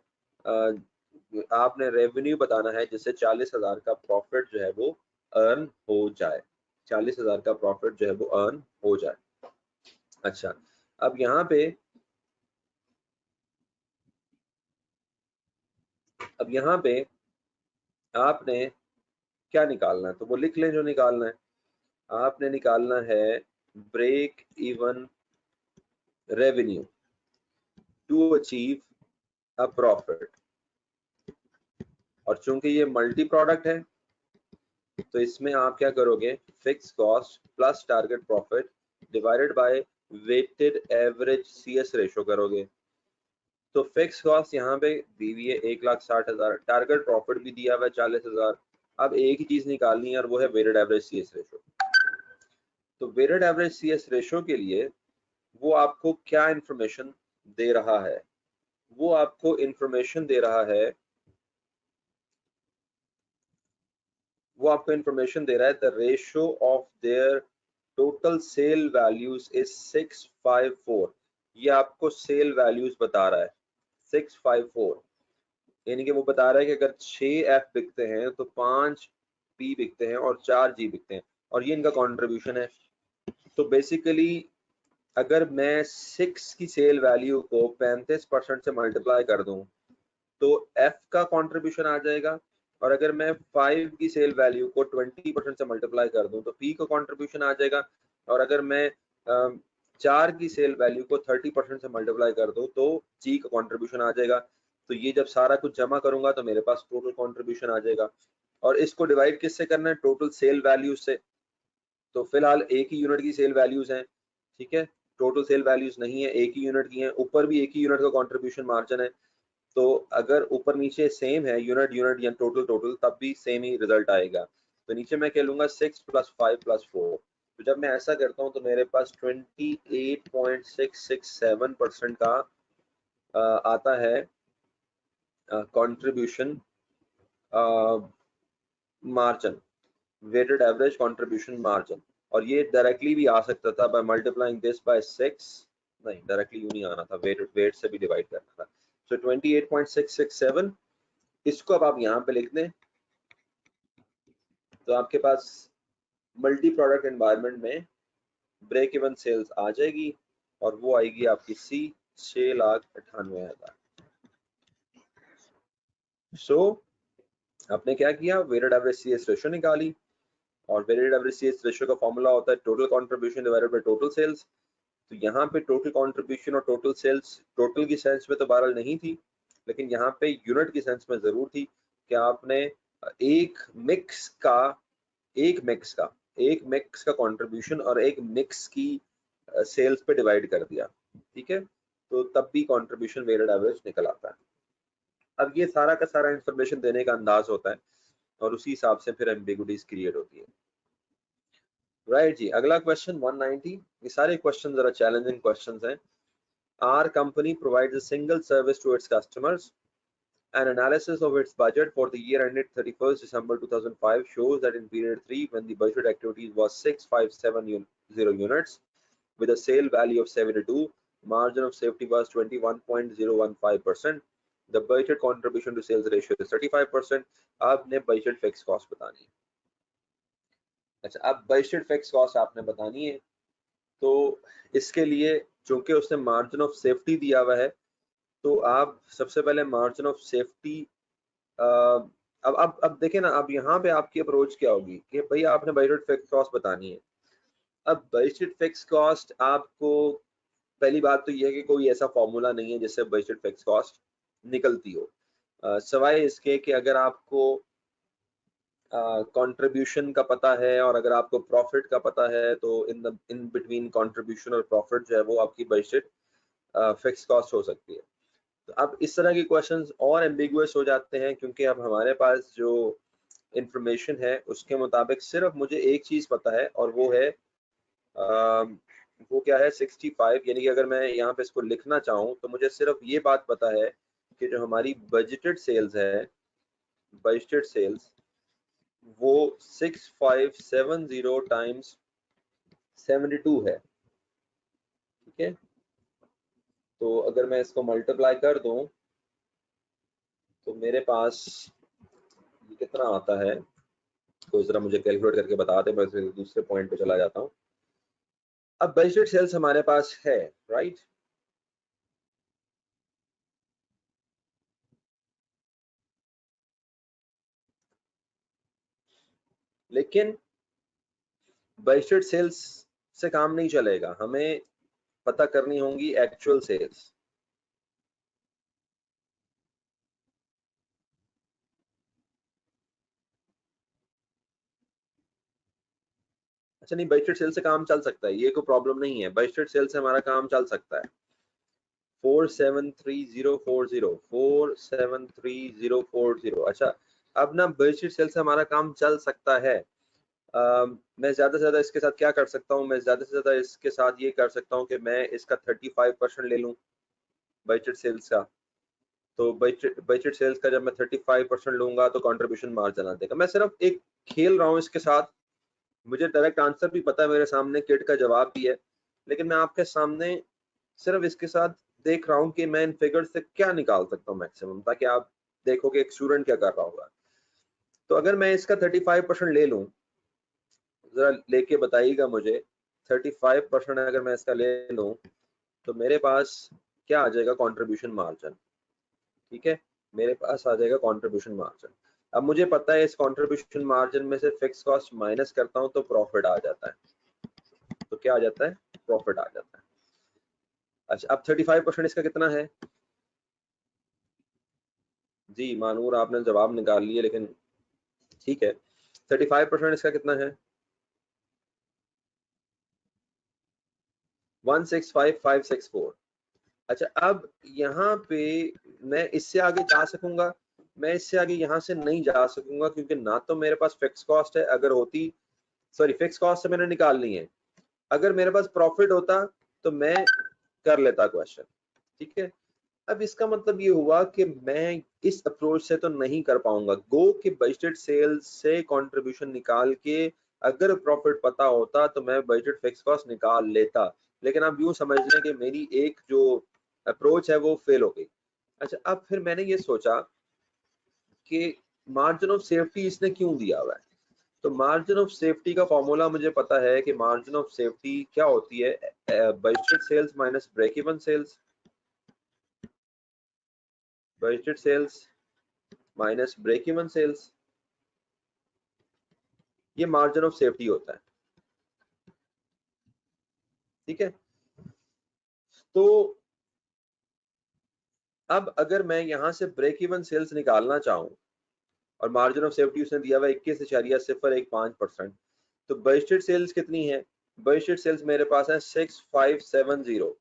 आपने रेवेन्यू बताना है जिससे 40,000 का प्रॉफिट जो है वो अर्न हो जाए, 40,000 का प्रॉफिट जो है वो अर्न हो जाए। अच्छा, अब यहाँ पे आपने क्या निकालना है, तो वो लिख लें जो निकालना है। आपने निकालना है break even revenue to achieve a profit. और चूंकि ये मल्टी प्रोडक्ट है तो इसमें आप क्या करोगे, fix cost plus target profit divided by weighted average CS ratio करोगे। तो फिक्स कॉस्ट यहाँ पे दी हुई है 1,60,000, टारगेट प्रॉफिट भी दिया हुआ है 40,000। अब एक ही चीज निकालनी है और वो है वेटेड एवरेज सीएस रेशो। तो वेटेड एवरेज सीएस रेशो के लिए वो आपको क्या इंफॉर्मेशन दे रहा है, वो आपको इंफॉर्मेशन दे रहा है, वो आपको इंफॉर्मेशन दे रहा है the ratio of their total sale values is 654। ये आपको सेल वैल्यूज बता रहा है 654, यानी कि वो बता रहा है कि अगर 6 एफ बिकते हैं तो 5 पी बिकते हैं और 4 जी बिकते हैं और ये इनका कंट्रीब्यूशन है। तो बेसिकली अगर मैं 6 की सेल वैल्यू को 35% से मल्टीप्लाई कर दूं तो एफ का कंट्रीब्यूशन आ जाएगा, और अगर मैं 5 की सेल वैल्यू को 20% से मल्टीप्लाई कर दूं तो पी का कंट्रीब्यूशन आ जाएगा, और अगर मैं 4 की सेल वैल्यू को 30% से मल्टीप्लाई कर दूं तो जी का कंट्रीब्यूशन आ जाएगा। तो ये जब सारा कुछ जमा करूंगा तो मेरे पास टोटल कंट्रीब्यूशन आ जाएगा। और इसको डिवाइड किससे करना है, टोटल सेल वैल्यूज से। तो फिलहाल एक ही यूनिट की सेल वैल्यूज हैं, ठीक है, टोटल सेल वैल्यूज नहीं है, एक ही यूनिट की हैं, ऊपर भी एक ही यूनिट का कंट्रीब्यूशन मार्जिन है। तो अगर ऊपर नीचे सेम है यूनिट यूनिट या टोटल टोटल तब भी सेम ही रिजल्ट आएगा। तो नीचे मैं कह लूंगा 6 + 5 + 4। तो जब मैं ऐसा करता हूँ तो मेरे पास 28.667% का आता है contribution margin, weighted average contribution margin. और ये डायरेक्टली भी आ सकता था बाय मल्टीप्लाइंग दिस बाय 6, नहीं डायरेक्टली यूं नहीं आना था, वेट से भी डिवाइड करना था। सो 28.667, इसको अब आप यहाँ पे लिख दें तो आपके पास मल्टी प्रोडक्ट एनवायरनमेंट में ब्रेक इवन सेल्स आ जाएगी और वो आएगी आपकी सी 6,98,000। सो आपने क्या किया, वेटेड एवरेज सीएस रेशो निकाली, और वेटेड एवरेज सीएस रेशो का फॉर्मूला होता है total contribution divided by total sales. तो यहाँ पे टोटल कंट्रीब्यूशन और टोटल सेल्स टोटल की सेंस में तो बहरहाल नहीं थी, लेकिन यहाँ पे यूनिट की सेंस में जरूर थी कि आपने एक मिक्स का एक मिक्स का कंट्रीब्यूशन और एक मिक्स की सेल्स पे डिवाइड कर दिया, ठीक है, तो तब भी कंट्रीब्यूशन वेटेड एवरेज निकल आता है। अब ये सारा का सारा इंफॉर्मेशन देने का अंदाज होता है और उसी हिसाब से फिर एम्बिगुइटीज क्रिएट होती है। राइट जी, अगला क्वेश्चन 190। ये सारे क्वेश्चन जरा चैलेंजिंग क्वेश्चंस हैं। Our company provides a single service to its customers. An analysis of its budget for the year ended 31st December 2005 shows that in period 3, when the budget activities was 6,570 units with a sale value of 72, margin of safety was 21.015%. The budget contribution to sales ratio is 35%. आपने budget fixed cost बतानी है। अच्छा, अब budget fixed cost आपने बतानी है, तो इसके लिए चूंकि उसने मार्जिन ऑफ सेफ्टी दिया हुआ है तो आप सबसे पहले मार्जिन ऑफ सेफ्टी अब देखें ना, अब यहाँ पे आपकी अप्रोच क्या होगी कि भाई आपने बजट फिक्स कॉस्ट बतानी है। अब बजट फिक्स कॉस्ट आपको, पहली बात तो ये है कि कोई ऐसा फॉर्मूला नहीं है जिससे बजट फिक्स कॉस्ट निकलती हो, सवाए इसके कि अगर आपको कंट्रीब्यूशन का पता है और अगर आपको प्रॉफिट का पता है तो इन बिटवीन कंट्रीब्यूशन और प्रॉफिट जो है वो आपकी बजट फिक्स कॉस्ट हो सकती है। तो अब इस तरह के क्वेश्चंस और एम्बिगुअस हो जाते हैं क्योंकि अब हमारे पास जो इंफॉर्मेशन है उसके मुताबिक सिर्फ मुझे एक चीज पता है और वो है वो क्या है 65, यानी कि अगर मैं यहाँ पे इसको लिखना चाहूँ तो मुझे सिर्फ ये बात पता है कि जो हमारी बजटेड सेल्स है, बजटेड सेल्स वो 6570 टाइम्स 72 है। ठीक है, तो अगर मैं इसको मल्टीप्लाई कर दूं तो मेरे पास ये कितना आता है, तो जरा मुझे कैलकुलेट करके बता दे, मैं दूसरे पॉइंट पे चला जाता हूँ। अब बजटेड सेल्स हमारे पास है, राइट, लेकिन बजटेड सेल्स से काम नहीं चलेगा, हमें पता करनी होंगी एक्चुअल सेल्स। अच्छा नहीं, बजटेड सेल से काम चल सकता है, ये कोई प्रॉब्लम नहीं है, बजटेड सेल से हमारा काम चल सकता है। 473040 473040। अच्छा, अब ना बजटेड सेल से हमारा काम चल सकता है। मैं ज्यादा से ज्यादा इसके साथ क्या कर सकता हूँ, मैं ज्यादा से ज्यादा इसके साथ ये कर सकता हूँ कि मैं इसका 35% ले लूँ बजटेड सेल्स का। तो बजटेड सेल्स का जब मैं 35% लूंगा तो कंट्रीब्यूशन मार्जिन आ जाएगा। मैं सिर्फ एक खेल रहा हूँ इसके साथ, मुझे डायरेक्ट आंसर भी पता है, मेरे सामने किट का जवाब भी है, लेकिन मैं आपके सामने सिर्फ इसके साथ देख रहा हूँ कि मैं इन फिगर से क्या निकाल सकता हूँ मैक्सिमम, ताकि आप देखो कि एक स्टूडेंट क्या कर रहा होगा। तो अगर मैं इसका 35% ले लूँ, जरा लेके बताइएगा मुझे, 35% अगर मैं इसका ले लूँ तो मेरे पास क्या आ जाएगा, कंट्रीब्यूशन मार्जिन। ठीक है, मेरे पास आ जाएगा कंट्रीब्यूशन मार्जिन। अब मुझे पता है इस कंट्रीब्यूशन मार्जिन में से फिक्स कॉस्ट माइनस करता हूँ तो प्रॉफिट आ जाता है। तो क्या आ जाता है, प्रॉफिट आ जाता है। अच्छा, अब 35% इसका कितना है? जी मानूर, आपने जवाब निकाल लिए, लेकिन ठीक है, 35% इसका कितना है? 165564। अच्छा, अब यहाँ पे मैं इससे आगे जा सकूंगा? मैं इससे आगे यहाँ से नहीं जा सकूंगा, क्योंकि ना तो मेरे पास फिक्स कॉस्ट है, अगर होती, सॉरी फिक्स कॉस्ट से मैंने निकालनी है, अगर मेरे पास प्रॉफिट होता तो मैं कर लेता क्वेश्चन। ठीक है, अब इसका मतलब ये हुआ कि मैं इस अप्रोच से तो नहीं कर पाऊंगा, गो कि बजटेड सेल्स से कंट्रीब्यूशन निकाल के अगर प्रॉफिट पता होता तो मैं बजटेड फिक्स कॉस्ट निकाल लेता, लेकिन आप यूं समझ लें कि मेरी एक जो अप्रोच है वो फेल हो गई। अच्छा, अब फिर मैंने ये सोचा कि मार्जिन ऑफ सेफ्टी इसने क्यों दिया हुआ है। तो मार्जिन ऑफ सेफ्टी का फॉर्मूला मुझे पता है कि मार्जिन ऑफ सेफ्टी क्या होती है, budgeted sales minus break even sales, budgeted sales minus break even sales, ये मार्जिन ऑफ सेफ्टी होता है। ठीक है, तो अब अगर मैं यहां से ब्रेक इवन सेल्स निकालना चाहूं और मार्जिन ऑफ सेफ्टी उसने दिया हुआ 21.015%, तो बजटेड सेल्स कितनी है? बजटेड सेल्स मेरे पास है 6570।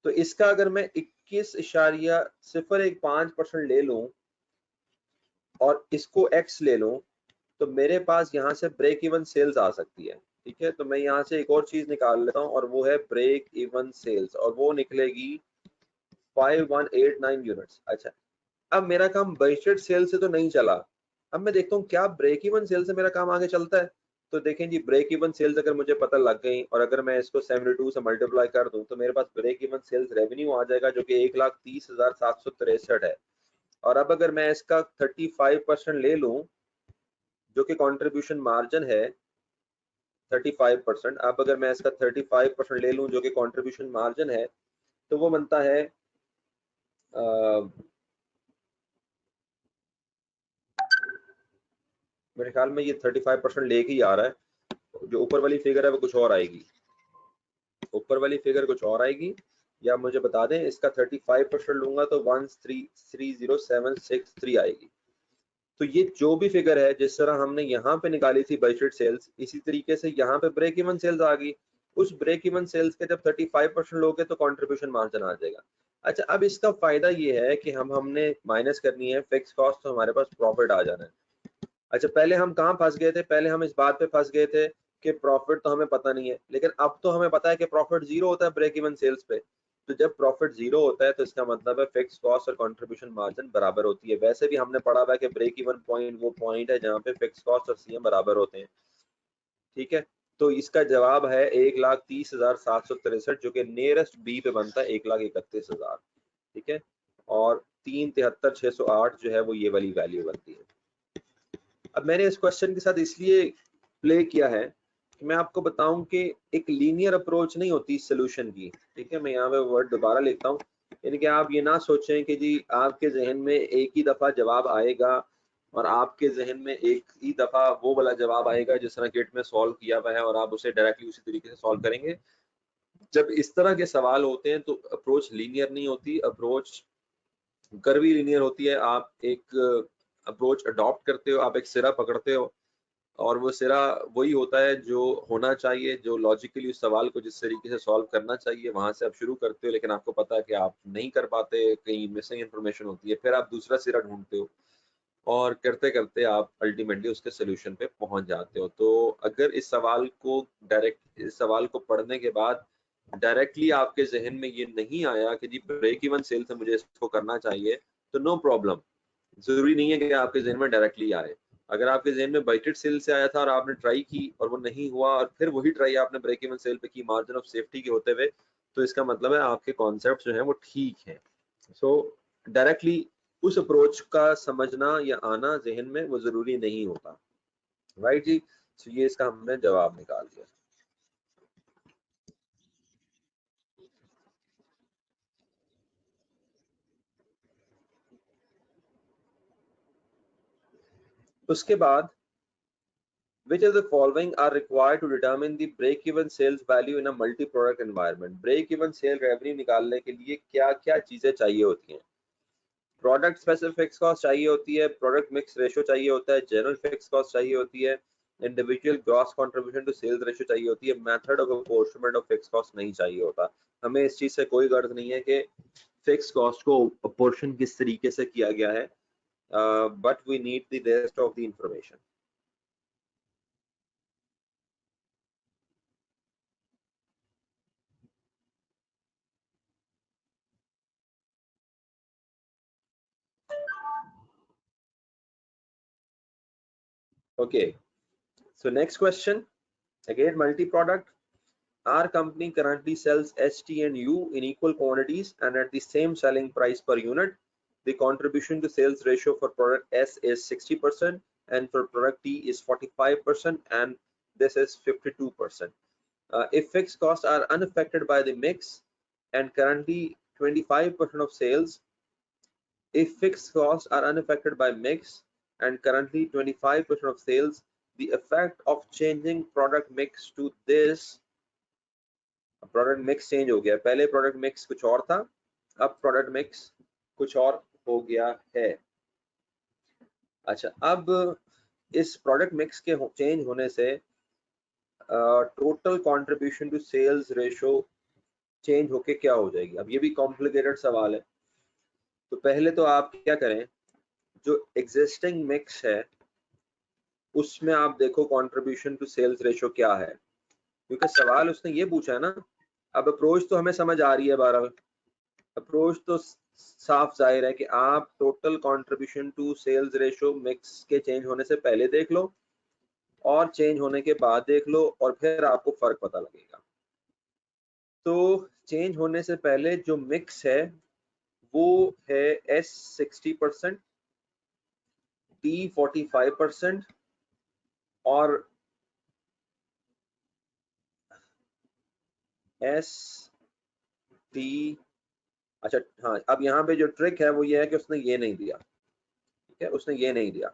तो इसका अगर मैं 21.015% ले लूं और इसको x ले लूं, तो मेरे पास यहाँ से ब्रेक इवन सेल्स आ सकती है। ठीक है, तो मैं यहाँ से एक और चीज निकाल लेता हूँ और वो है ब्रेक इवन सेल्स, और वो निकलेगी 5189 यूनिट्स। अच्छा, अब मेरा काम बजटेड सेल से तो नहीं चला, अब मैं देखता हूँ क्या ब्रेक इवन सेल से मेरा काम आगे चलता है। तो देखें जी, ब्रेक इवन सेल्स अगर मुझे पता लग गई और अगर मैं इसको 72 से मल्टीप्लाई कर दूं तो मेरे पास ब्रेक इवन सेल्स रेवेन्यू आ जाएगा जो कि 1,30,763 है। और अब अगर मैं इसका 35% ले लूं जो कि कंट्रीब्यूशन मार्जिन है 35%, अब अगर मैं इसका 35% ले लूं जो कि कंट्रीब्यूशन मार्जिन है, तो वो बनता है मेरे ख्याल में ये 35% लेके ही आ रहा है, जो ऊपर वाली फिगर है वो कुछ और आएगी, ऊपर वाली फिगर कुछ और आएगी, या मुझे बता दें इसका 35% लूंगा तो 1,30763 आएगी। तो ये जो भी फिगर है जिस तरह हमने यहाँ पे निकाली थी बजटेड सेल्स, इसी तरीके से यहाँ पे ब्रेक इवन सेल्स आ गई। उस ब्रेक इवन सेल्स के जब 35% लोगे तो कंट्रीब्यूशन मार्जिन आ जाएगा। अच्छा, अब इसका फायदा ये है कि हमने माइनस करनी है फिक्स कॉस्ट, तो हमारे पास प्रॉफिट आ जाना है। अच्छा, पहले हम कहाँ फंस गए थे? पहले हम इस बात पे फंस गए थे कि प्रॉफिट तो हमें पता नहीं है, लेकिन अब तो हमें पता है कि प्रॉफिट जीरो होता है ब्रेक इवन सेल्स पे। तो जब प्रॉफिट जीरो होता है तो इसका मतलब है फिक्स कॉस्ट और कंट्रीब्यूशन मार्जिन बराबर होती है। वैसे भी हमने पढ़ा हुआ है कि ब्रेक इवन पॉइंट वो पॉइंट है जहाँ पे फिक्स कॉस्ट और सीएम बराबर होते हैं। ठीक है, तो इसका जवाब है 1,30,763, जो कि नियरेस्ट बी पे बनता है 1,31,000। ठीक है, और 3,73,608 जो है वो ये वाली वैल्यू बनती है। अब मैंने इस क्वेश्चन के साथ इसलिए प्ले किया है कि मैं आपको बताऊं कि एक लीनियर अप्रोच नहीं होती सोल्यूशन की। ठीक है, मैं यहाँ पे वर्ड दोबारा लिखता हूँ, यानी कि आप ये ना सोचें कि जी आपके जहन में एक ही दफा जवाब आएगा और आपके जहन में एक ही दफा वो वाला जवाब आएगा जिस तरह गेट में सॉल्व किया हुआ है और आप उसे डायरेक्टली उसी तरीके से सॉल्व करेंगे। जब इस तरह के सवाल होते हैं तो अप्रोच लीनियर नहीं होती, अप्रोच कर्वी लीनियर होती है। आप एक अप्रोच अडॉप्ट करते हो, आप एक सिरा पकड़ते हो और वो सिरा वही होता है जो होना चाहिए, जो लॉजिकली उस सवाल को जिस तरीके से सॉल्व करना चाहिए वहां से आप शुरू करते हो, लेकिन आपको पता है कि आप नहीं कर पाते, कहीं मिसिंग इन्फॉर्मेशन होती है, फिर आप दूसरा सिरा ढूंढते हो और करते करते आप अल्टीमेटली उसके सोल्यूशन पे पहुंच जाते हो। तो अगर इस सवाल को पढ़ने के बाद डायरेक्टली आपके जहन में ये नहीं आया कि जी ब्रेक इवन सेल से मुझे इसको करना चाहिए, तो नो प्रॉब्लम। जरूरी नहीं है कि आपके जहन में डायरेक्टली आए। अगर आपके जहन में बाइटेड सेल से आया था और आपने ट्राई की और वो नहीं हुआ और फिर वही ट्राई आपने ब्रेक इवन सेल पे की मार्जिन ऑफ सेफ्टी के होते हुए, तो इसका मतलब है आपके कॉन्सेप्ट जो है वो ठीक है। सो डायरेक्टली उस अप्रोच का समझना या आना जहन में वो जरूरी नहीं होता। राइट जी, सो ये इसका हमने जवाब निकाल दिया। उसके बाद which of the following are required to determine the break even sales value in a multi product environment? break even sale revenue निकालने के लिए क्या क्या चीजें चाहिए होती हैं? प्रोडक्ट स्पेसिफिक फिक्स कॉस्ट चाहिए होती है, प्रोडक्ट मिक्स रेशियो चाहिए होता है, जनरल फिक्स कॉस्ट चाहिए होती है, individual gross contribution to sales ratio चाहिए होती है, method of apportionment of fix cost नहीं चाहिए होता। हमें इस चीज से कोई गर्ज नहीं है कि फिक्स कॉस्ट को अपोर्शन किस तरीके से किया गया है, but we need the rest of the information. Okay, so next question, again multi product. Our company currently sells ST and U in equal quantities and at the same selling price per unit. The contribution to sales ratio for product S is 60% and for product T is 45% and this is 52%. If fixed costs are unaffected by the mix and currently 25% of sales, if fixed costs are unaffected by mix and currently 25% of sales, the effect of changing product mix to this, product mix change हो गया, पहले product mix कुछ और था, अब product mix कुछ और हो गया है। अच्छा, अब इस प्रोडक्ट मिक्स के चेंज होने से total contribution to sales ratio change होके क्या हो जाएगी? अब ये भी कॉम्प्लिकेटेड सवाल है। तो पहले तो आप क्या करें, जो एग्जिस्टिंग मिक्स है उसमें आप देखो कंट्रीब्यूशन टू सेल्स रेशो क्या है, क्योंकि सवाल उसने ये पूछा है ना। अब अप्रोच तो हमें समझ आ रही है, बारह अप्रोच तो साफ जाहिर है कि आप total contribution to sales ratio mix के चेंज होने से पहले देख लो और चेंज होने के बाद देख लो और फिर आपको फर्क पता लगेगा। तो चेंज होने से पहले जो मिक्स है वो है S 60%, T 45% और S T। अच्छा हाँ, अब यहाँ पे जो ट्रिक है वो ये है कि उसने ये नहीं दिया। ठीक है, उसने ये नहीं दिया,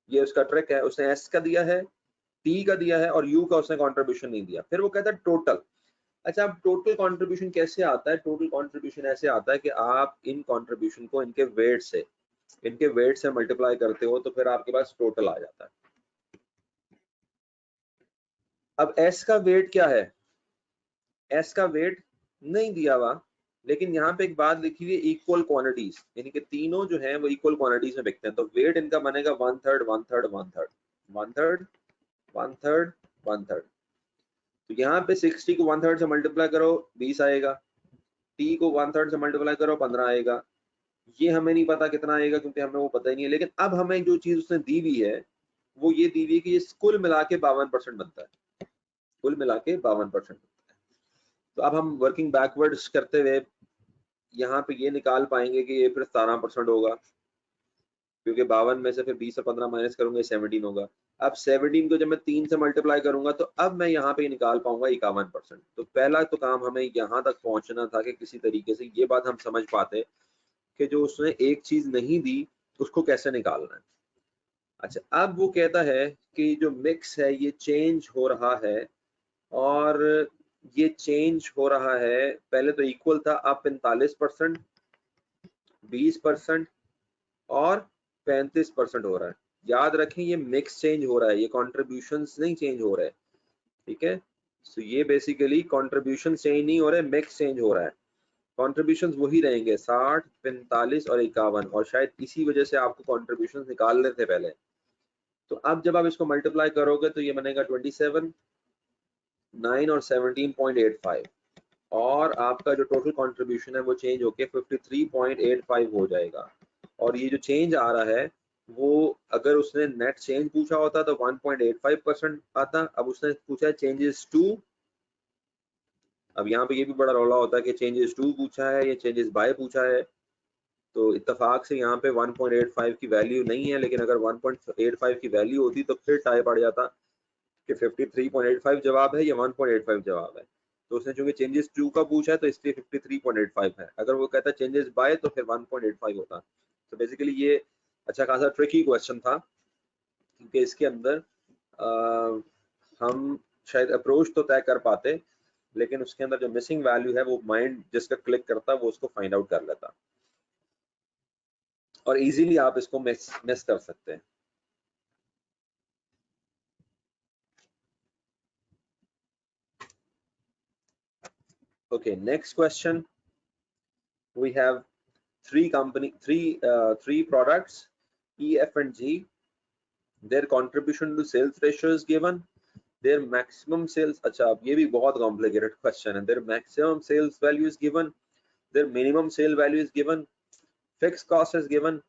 ये उसका ट्रिक है। उसने S का दिया है, टी का दिया है और यू का उसने कंट्रीब्यूशन नहीं दिया, फिर वो कहता है टोटल। अच्छा, अब टोटल कंट्रीब्यूशन कैसे आता है? टोटल कंट्रीब्यूशन ऐसे आता है कि आप इन कंट्रीब्यूशन को इनके वेट से मल्टीप्लाई करते हो तो फिर आपके पास टोटल आ जाता है। अब एस का वेट क्या है? एस का वेट नहीं दिया हुआ, लेकिन यहाँ पे एक बात लिखी हुई है इक्वल क्वांटिटीज, यानी कि तीनों जो है वो इक्वल क्वांटिटीज में बिकते हैं, तो वेट इनका बनेगा 1/3 1/3 1/3 1/3 1/3 1/3। तो यहाँ पे 60 को 1/3 से मल्टीप्लाई करो 20 आएगा, टी को 1/3 से मल्टीप्लाई करो 15 आएगा। ये हमें नहीं पता कितना आएगा क्योंकि हमें वो पता ही नहीं है, लेकिन अब हमें जो चीज उसने दी हुई है वो ये दी हुई है कि ये कुल मिला के 52% बनता है, कुल मिला के 52% बनता है। तो अब हम वर्किंग बैकवर्ड्स करते हुए यहाँ पे ये निकाल पाएंगे कि ये फिर 17% होगा, क्योंकि 52 में से फिर 20 और 15 माइनस करूंगा 17 होगा। अब 17 को जब मैं 3 से मल्टीप्लाई करूंगा तो अब मैं यहाँ पे निकाल पाऊंगा 51%। तो पहला तो काम हमें यहाँ तक पहुंचना था कि किसी तरीके से ये बात हम समझ पाते कि जो उसने एक चीज नहीं दी उसको कैसे निकालना है। अच्छा, अब वो कहता है कि जो मिक्स है ये चेंज हो रहा है, और ये चेंज हो रहा है, पहले तो इक्वल था, अब 45%, 20% और 35% हो रहा है। याद रखें ये मिक्स चेंज हो रहा है, ये कॉन्ट्रीब्यूशंस नहीं चेंज हो रहे हैं, ठीक है। तो ये बेसिकली कॉन्ट्रीब्यूशन चेंज नहीं हो रहे, मिक्स चेंज हो रहा है। कॉन्ट्रीब्यूशंस वही रहेंगे 60, 45 और 51, और शायद इसी वजह से आपको कॉन्ट्रीब्यूशंस निकालने थे पहले। तो अब जब आप इसको मल्टीप्लाई करोगे तो ये बनेगा 27, 9 और 17.85, और आपका जो टोटल कंट्रीब्यूशन है वो चेंज होके 53.85 हो जाएगा। और ये जो चेंज आ रहा है वो, अगर उसने नेट चेंज पूछा होता तो 1.85% आता, अब उसने पूछा है चेंजेस टू। अब यहाँ पे ये भी बड़ा रौला होता है कि चेंजेस टू पूछा है या चेंजेस बाय पूछा है। तो इत्तेफाक से यहाँ पे 1.85 की वैल्यू नहीं है, लेकिन अगर 1.85 की वैल्यू होती तो फिर टाइप पड़ जाता कि 53.85 जवाब है या 1.85 जवाब है। तो उसने चूंकि चेंजेस टू का पूछा है तो इसलिए 53.85 है। अगर वो कहता चेंजेस बाय तो फिर 1.85 होता। तो बेसिकली ये अच्छा खासा ट्रिकी क्वेश्चन था, क्योंकि इसके अंदर हम शायद अप्रोच तो तय कर पाते, लेकिन उसके अंदर जो मिसिंग वैल्यू है वो माइंड जिसका क्लिक करता वो उसको फाइंड आउट कर लेता, और इजीली आप इसको मिस कर सकते हैं। Okay, next question. We have three products, E, F, and G. Their contribution to sales ratio is given. Their maximum sales. अच्छा, अब ये भी बहुत complicated question है. Their maximum sales value is given. Their minimum sale value is given. Fixed cost is given.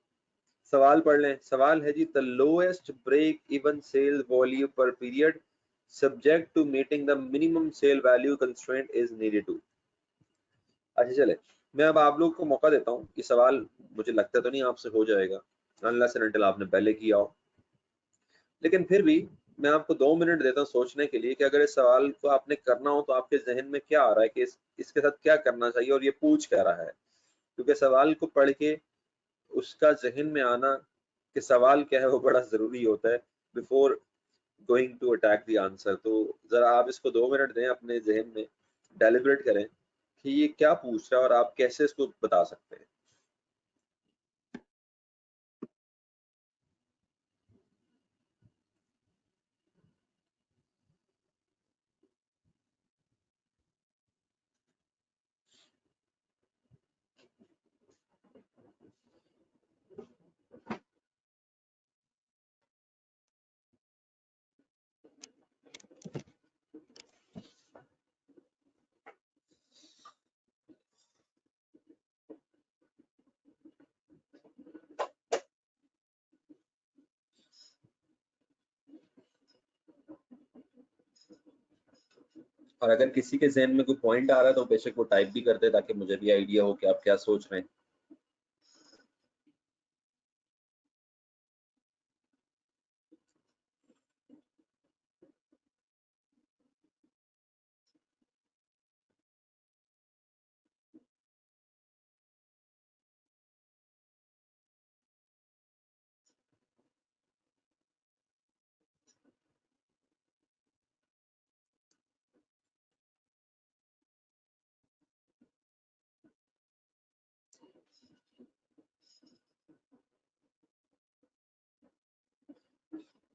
सवाल पढ़ लें। सवाल है जी, the lowest break even sale volume per period subject to meeting the minimum sale value constraint is needed to। अच्छा चले, मैं अब आप लोग को मौका देता हूँ कि सवाल, मुझे लगता तो नहीं आपसे हो जाएगा अनलेस एंड अनटिल आपने पहले किया हो, लेकिन फिर भी मैं आपको 2 मिनट देता हूँ सोचने के लिए कि अगर इस सवाल को आपने करना हो तो आपके जहन में क्या आ रहा है कि इसके साथ क्या करना चाहिए और ये पूछ क्या रहा है। क्योंकि सवाल को पढ़ के उसका जहन में आना कि सवाल क्या है वो बड़ा जरूरी होता है before going to attack the answer. तो जरा आप इसको 2 मिनट दें, अपने जहन में डेलिब्रेट करें कि ये क्या पूछ रहा है और आप कैसे इसको बता सकते हैं। और अगर किसी के जहन में कोई पॉइंट आ रहा है तो बेशक वो टाइप भी कर दे ताकि मुझे भी आइडिया हो कि आप क्या सोच रहे हैं।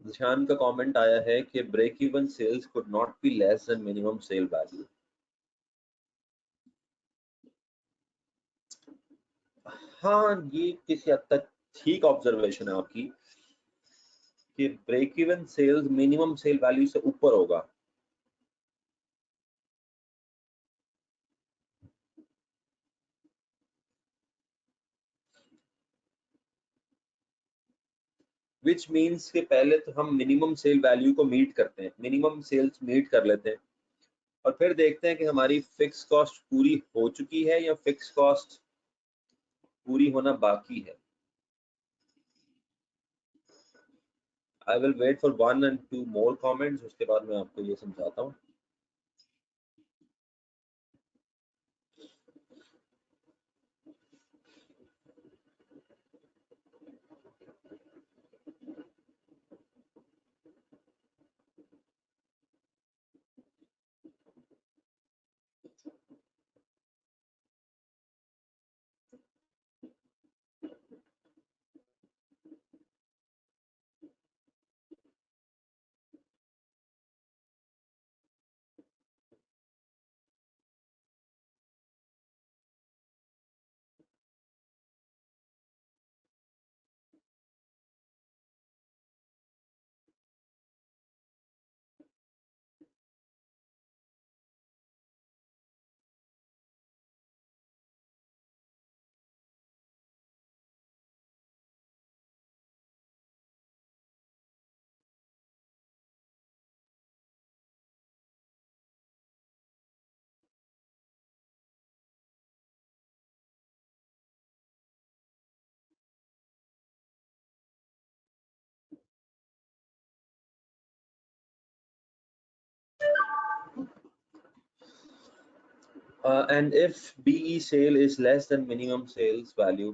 ध्यान का कमेंट आया है कि break even sales could not be less than minimum sale value. हाँ, ये किसी हद तक ठीक ऑब्जर्वेशन है आपकी कि break even sales minimum sale value से ऊपर होगा। विच मीन्स के पहले तो हम मिनिमम सेल वैल्यू को मीट करते हैं, मिनिमम सेल्स मीट कर लेते हैं और फिर देखते हैं कि हमारी फिक्स कॉस्ट पूरी हो चुकी है या फिक्स कॉस्ट पूरी होना बाकी है। I will wait for 1 and 2 more comments, उसके बाद मैं आपको ये समझाता हूँ। And if BE sale is less than minimum sales value,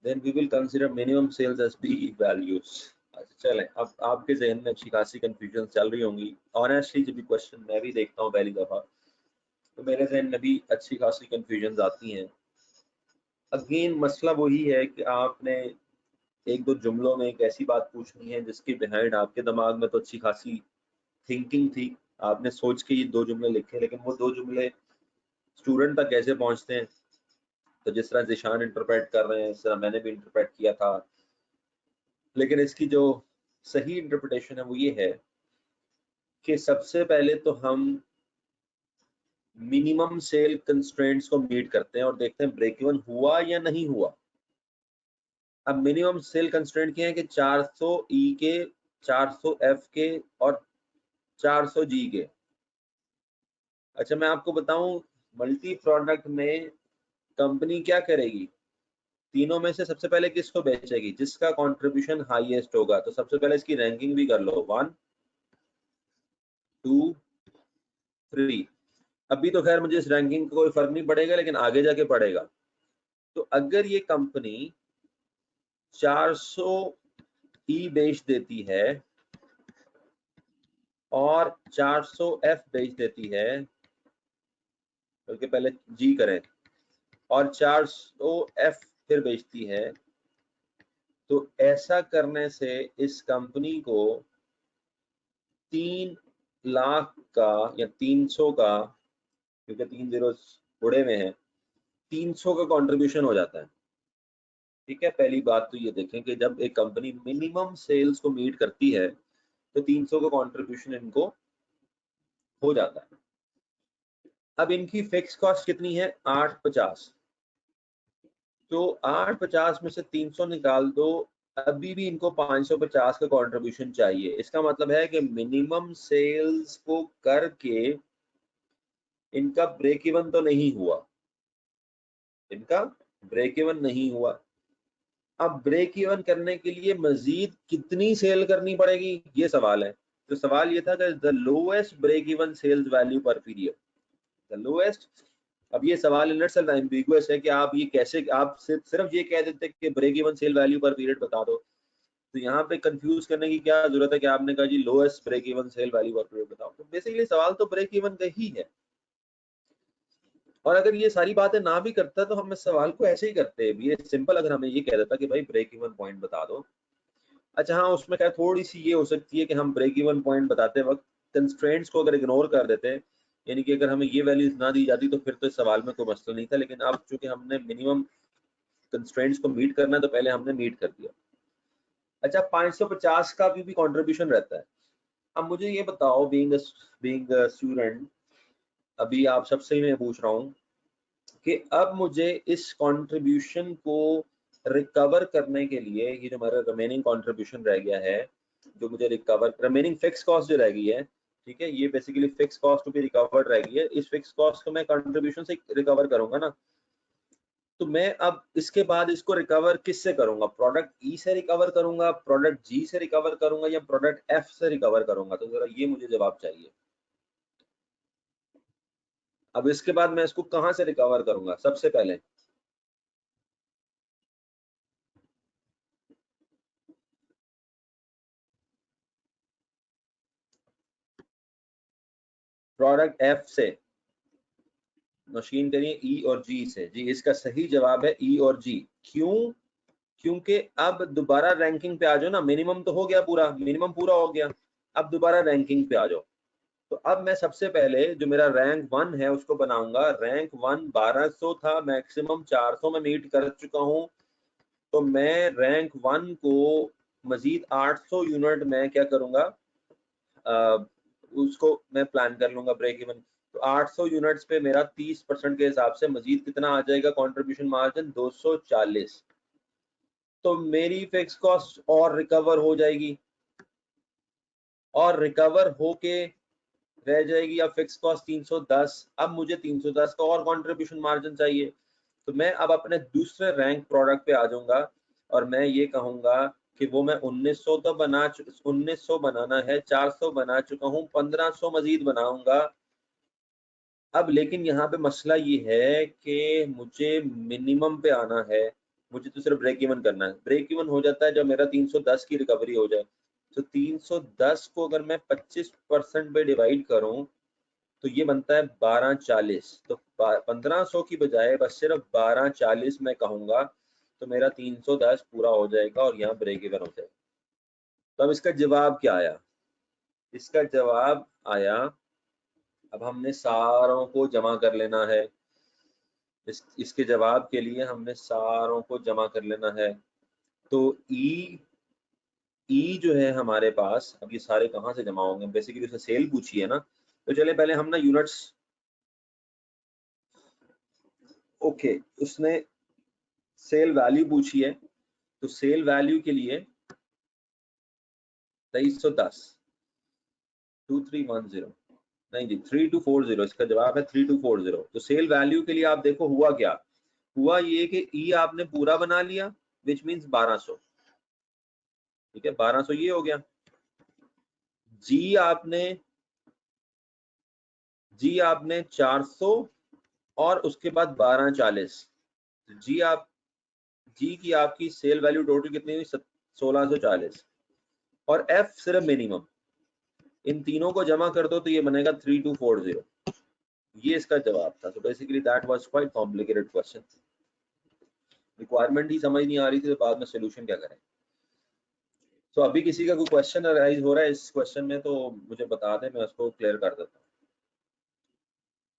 then we will consider minimum sales as BE values. अच्छा चलें, अब आपके जहन में अच्छी खासी कंफ्यूजन चल रही होंगी। ऑनेस्टली जब भी क्वेश्चन मैं भी देखता हूँ पहली दफा तो मेरे जहन में भी अच्छी खासी कंफ्यूजन आती हैं। अगेन मसला वही है कि आपने एक दो जुमलों में एक ऐसी बात पूछनी है जिसके बिहाइंड आपके दिमाग में तो अच्छी खासी थिंकिंग थी, आपने सोच के ये दो जुमले लिखे, लेकिन वो दो जुमले स्टूडेंट तक कैसे पहुंचते हैं, तो जिस तरह जिशान इंटरप्रेट कर रहे हैं इस तरह मैंने भी इंटरप्रेट किया था। लेकिन इसकी जो सही इंटरप्रिटेशन है वो ये है कि सबसे पहले तो हम मिनिमम सेल कंस्ट्रेंट्स को मीट करते हैं और देखते हैं ब्रेक इवन हुआ या नहीं हुआ। अब मिनिमम सेल कंस्ट्रेंट क्या है कि 400 ई के, 400 एफ के और 400 जी के। अच्छा मैं आपको बताऊं, मल्टी प्रोडक्ट में कंपनी क्या करेगी, तीनों में से सबसे पहले किसको बेचेगी, जिसका कंट्रीब्यूशन हाईएस्ट होगा। तो सबसे पहले इसकी रैंकिंग भी कर लो, 1 2 3। अभी तो खैर मुझे इस रैंकिंग का कोई फर्क नहीं पड़ेगा, लेकिन आगे जाके पड़ेगा। तो अगर ये कंपनी 400 ई बेच देती है और 400 एफ बेच देती है, बल्कि पहले जी करें, और 400 एफ फिर बेचती है, तो ऐसा करने से इस कंपनी को 3 लाख का या 300 का, क्योंकि 3 जीरो बुढ़े में है, 300 का कंट्रीब्यूशन हो जाता है। ठीक है, पहली बात तो ये देखें कि जब एक कंपनी मिनिमम सेल्स को मीट करती है तो 300 का कंट्रीब्यूशन इनको हो जाता है। अब इनकी फिक्स कॉस्ट कितनी है, 850। तो 850 में से 300 निकाल दो, अभी भी इनको 550 का कंट्रीब्यूशन चाहिए। इसका मतलब है कि मिनिमम सेल्स को करके इनका ब्रेक इवन तो नहीं हुआ, इनका ब्रेक इवन नहीं हुआ। अब ब्रेक इवन करने के लिए मजीद कितनी सेल करनी पड़ेगी, ये सवाल है। तो सवाल ये था कि the lowest break even sales value पर पीरियड, द लोएस्ट। अब ये सवाल इन इटसेल्फ एम्बिगुअस है कि आप ये कैसे, आप सिर्फ ये कह देते कि ब्रेक इवन सेल वैल्यू पर पीरियड बता दो, तो यहाँ पे कंफ्यूज करने की क्या जरूरत है कि आपने कहा जी lowest break even sale value पर पीरियड बताओ। तो बेसिकली सवाल तो ब्रेक इवन का ही है। और अगर ये सारी बातें ना भी करता तो हम इस सवाल को ऐसे ही करते, ये सिंपल, अगर हमें ये कह देता कि भाई ब्रेक इवन पॉइंट बता दो। अच्छा हाँ, उसमें क्या थोड़ी सी ये हो सकती है कि हम ब्रेक इवन पॉइंट बताते वक्त कंस्ट्रेंट्स को अगर इग्नोर कर देते हैं, यानी कि अगर हमें ये वैल्यूज ना दी जाती तो फिर तो इस सवाल में कोई मसला नहीं था। लेकिन अब चूंकि हमने मिनिमम कंस्ट्रेंट्स को मीट करना है तो पहले हमने मीट कर दिया। अच्छा 550 का भी कंट्रीब्यूशन रहता है। अब मुझे ये बताओ, बीइंग स्टूडेंट, अभी आप सबसे मैं पूछ रहा हूँ कि अब मुझे इस कंट्रीब्यूशन को रिकवर करने के लिए, ये जो हमारा रिमेनिंग कंट्रीब्यूशन रह गया है, जो मुझे रिकवर, रिमेनिंग फिक्स कॉस्ट जो रह गई है, ठीक है, ये बेसिकली फिक्स कॉस्ट भी रिकवर्ड रह गई है, इस फिक्स कॉस्ट को मैं कंट्रीब्यूशन से रिकवर करूंगा ना, तो मैं अब इसके बाद इसको रिकवर किससे करूंगा? प्रोडक्ट ई से रिकवर करूंगा, प्रोडक्ट जी से रिकवर करूंगा, या प्रोडक्ट एफ से रिकवर करूंगा? तो जरा ये मुझे जवाब चाहिए। अब इसके बाद मैं इसको कहां से रिकवर करूंगा? सबसे पहले प्रोडक्ट एफ से, मशीन करिए ई और जी से। जी, इसका सही जवाब है ई और जी। क्यों? क्योंकि अब दोबारा रैंकिंग पे आ जाओ ना, मिनिमम तो हो गया पूरा, मिनिमम पूरा हो गया, अब दोबारा रैंकिंग पे आ जाओ। तो अब मैं सबसे पहले जो मेरा रैंक 1 है उसको बनाऊंगा। रैंक 1 1200 था, मैक्सिमम 400 में मीट कर चुका हूं, तो मैं रैंक 1 को मजीद 800 यूनिट में क्या करूंगा, उसको मैं प्लान कर लूंगा ब्रेक इवन। तो 800 यूनिट्स पे मेरा 30% के हिसाब से मजीद कितना आ जाएगा कंट्रीब्यूशन मार्जिन? 240। तो मेरी फिक्स कॉस्ट और रिकवर हो जाएगी, और रिकवर होके रह जाएगी अब फिक्स कॉस्ट 310। अब मुझे 310 का और कंट्रीब्यूशन मार्जिन चाहिए, तो मैं अब अपने दूसरे रैंक प्रोडक्ट पे आ जाऊंगा, और मैं ये कहूंगा कि वो मैं 1900 तो 1900 बनाना है, 400 बना चुका हूँ, 1500 मजीद बनाऊंगा। अब लेकिन यहाँ पे मसला ये है कि मुझे मिनिमम पे आना है, मुझे तो सिर्फ ब्रेक इवन करना है। ब्रेक इवन हो जाता है जब मेरा 310 की रिकवरी हो जाए। तो 310 को अगर मैं 25% पे डिवाइड करूं तो ये बनता है 1240। तो 1500 की बजाय बस सिर्फ 1240 मैं कहूंगा, तो मेरा 310 पूरा हो जाएगा और यहाँ ब्रेक इवन हो जाएगा। तो अब इसका जवाब क्या आया? इसका जवाब आया, अब हमने सारों को जमा कर लेना है। इसके जवाब के लिए हमने सारों को जमा कर लेना है। तो ई जो है हमारे पास, अब ये सारे कहाँ से जमा होंगे? बेसिकली उसने सेल पूछी है ना, तो चले पहले हम ना यूनिट्स, ओके, उसने सेल वैल्यू पूछी है, तो सेल वैल्यू के लिए 2310, 2310, नहीं जी 3240, इसका जवाब है 3240। तो सेल वैल्यू के लिए आप देखो हुआ क्या, हुआ ये कि ई आपने पूरा बना लिया, विच मीन्स 1200, ठीक है, 1200 ये हो गया। जी आपने, जी आपने 400 और उसके बाद 1240। जी आप, जी की आपकी सेल वैल्यू टोटल कितनी हुई? 1640। और एफ सिर्फ मिनिमम, इन तीनों को जमा कर दो तो ये बनेगा 3240। ये इसका जवाब था। तो basically that was quite complicated question, requirement ही समझ नहीं आ रही थी, तो बाद में सोल्यूशन क्या करें। तो अभी किसी का कोई क्वेश्चन अराइज हो रहा है इस क्वेश्चन में तो मुझे बता दें, मैं उसको क्लियर कर देता हूँ।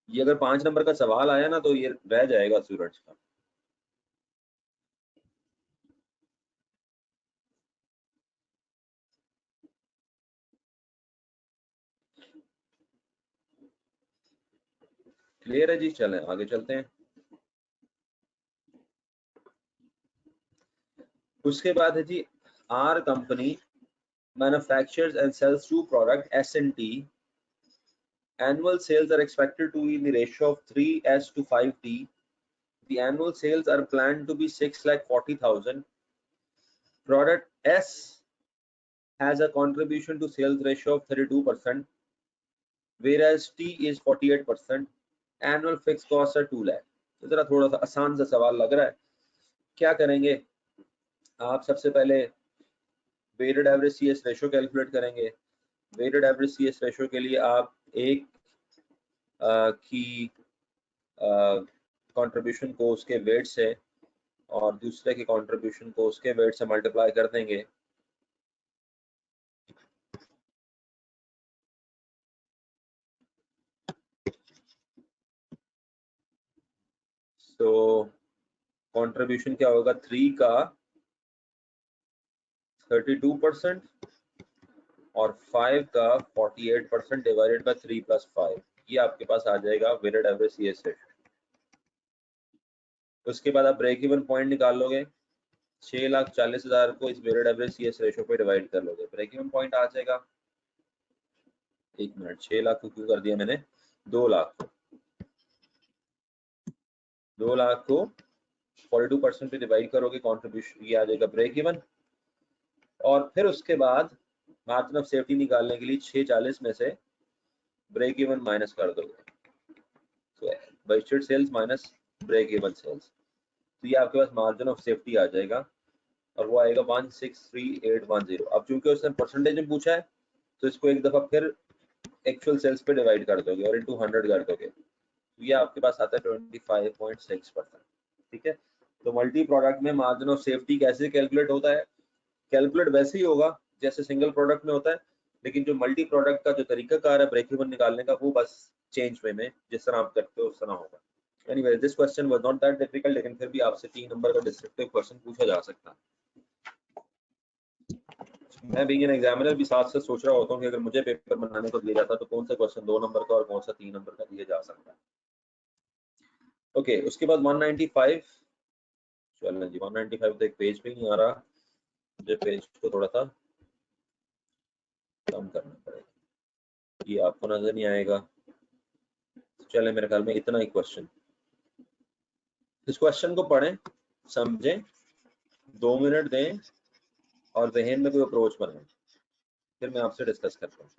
ये अगर 5 नंबर का सवाल आया ना तो ये रह जाएगा सूरज का। क्लियर है जी, चलें आगे चलते हैं। उसके बाद है जी, R company manufactures and sells two product S&T. Annual sales are expected to be in the ratio of 3s to 5t. The annual sales are planned to be 6,40,000. Product S has a contribution to sales ratio of 32%, whereas T is 48%. Annual fixed costs are 2 lakh. तो जरा थोड़ा सा आसान सा सवाल लग रहा है। क्या करेंगे आप? सबसे पहले weighted average C S ratio calculate करेंगे। Weighted average C S ratio के लिए आप एक की कंट्रीब्यूशन को उसके वेट से और दूसरे के कंट्रीब्यूशन को उसके वेट से मल्टीप्लाई कर देंगे। तो कंट्रीब्यूशन क्या होगा 3 का 32% और 5 का 48% डिवाइडेड बाय 3 + 5, ये आपके पास आ जाएगा वेटेड एवरेज सीएस रेशियो। उसके बाद आप ब्रेक इवन पॉइंट निकाल लोगे, 6,40,000 को इस वेटेड एवरेज सीएस रेशियो पे डिवाइड कर लोगे, ब्रेक इवन पॉइंट आ जाएगा, 1 मिनट, 6 लाख को क्यों कर दिया मैंने, 2 लाख को, 2 लाख को 42% पे डिवाइड करोगे, कॉन्ट्रीब्यूशन ये आ जाएगा ब्रेक इवन। और फिर उसके बाद मार्जिन ऑफ सेफ्टी निकालने के लिए 640 में से ब्रेक इवन माइनस कर दोगे, तो budgeted sales minus break even sales, तो ये आपके पास मार्जिन ऑफ सेफ्टी आ जाएगा और वो आएगा 163810। अब चूंकि उसने परसेंटेज में पूछा है तो इसको एक दफा फिर एक्चुअल सेल्स पे डिवाइड कर दोगे और इनटू 100 कर दोगे, तो ये आपके पास आता है 25.6%। ठीक है, तो मल्टी प्रोडक्ट में मार्जिन ऑफ सेफ्टी कैसे कैलकुलेट होता है, कैलकुलेट वैसे ही होगा जैसे सिंगल प्रोडक्ट में होता है, लेकिन जो मल्टी प्रोडक्ट का जो तरीका कार है ब्रेक इवन निकालने का, वो बस चेंज वे में जिस तरह आप करते हो उस तरह होगा। Anyway this question was not that difficult, लेकिन फिर भी आपसे 3 नंबर का डिस्क्रिप्टिव क्वेश्चन पूछा जा सकता है। मैं बीइंग एन एग्जामिनर भी साथ से सोच रहा होता हूँ कि अगर मुझे पेपर बनाने को दिया जाता तो कौन सा क्वेश्चन 2 नंबर का और कौन सा 3 नंबर का दिया जा सकता है। ओके, उसके बाद 195, चलो जी 195 तो एक पेज पे नहीं आ रहा, मुझे पेज को थोड़ा सा कम करना पड़ेगा, ये आपको नजर नहीं आएगा। चले मेरे ख्याल में इतना ही क्वेश्चन, इस क्वेश्चन को पढ़ें, समझें, 2 मिनट दें और जहन में कोई अप्रोच बनाएं, फिर मैं आपसे डिस्कस करता हूँ।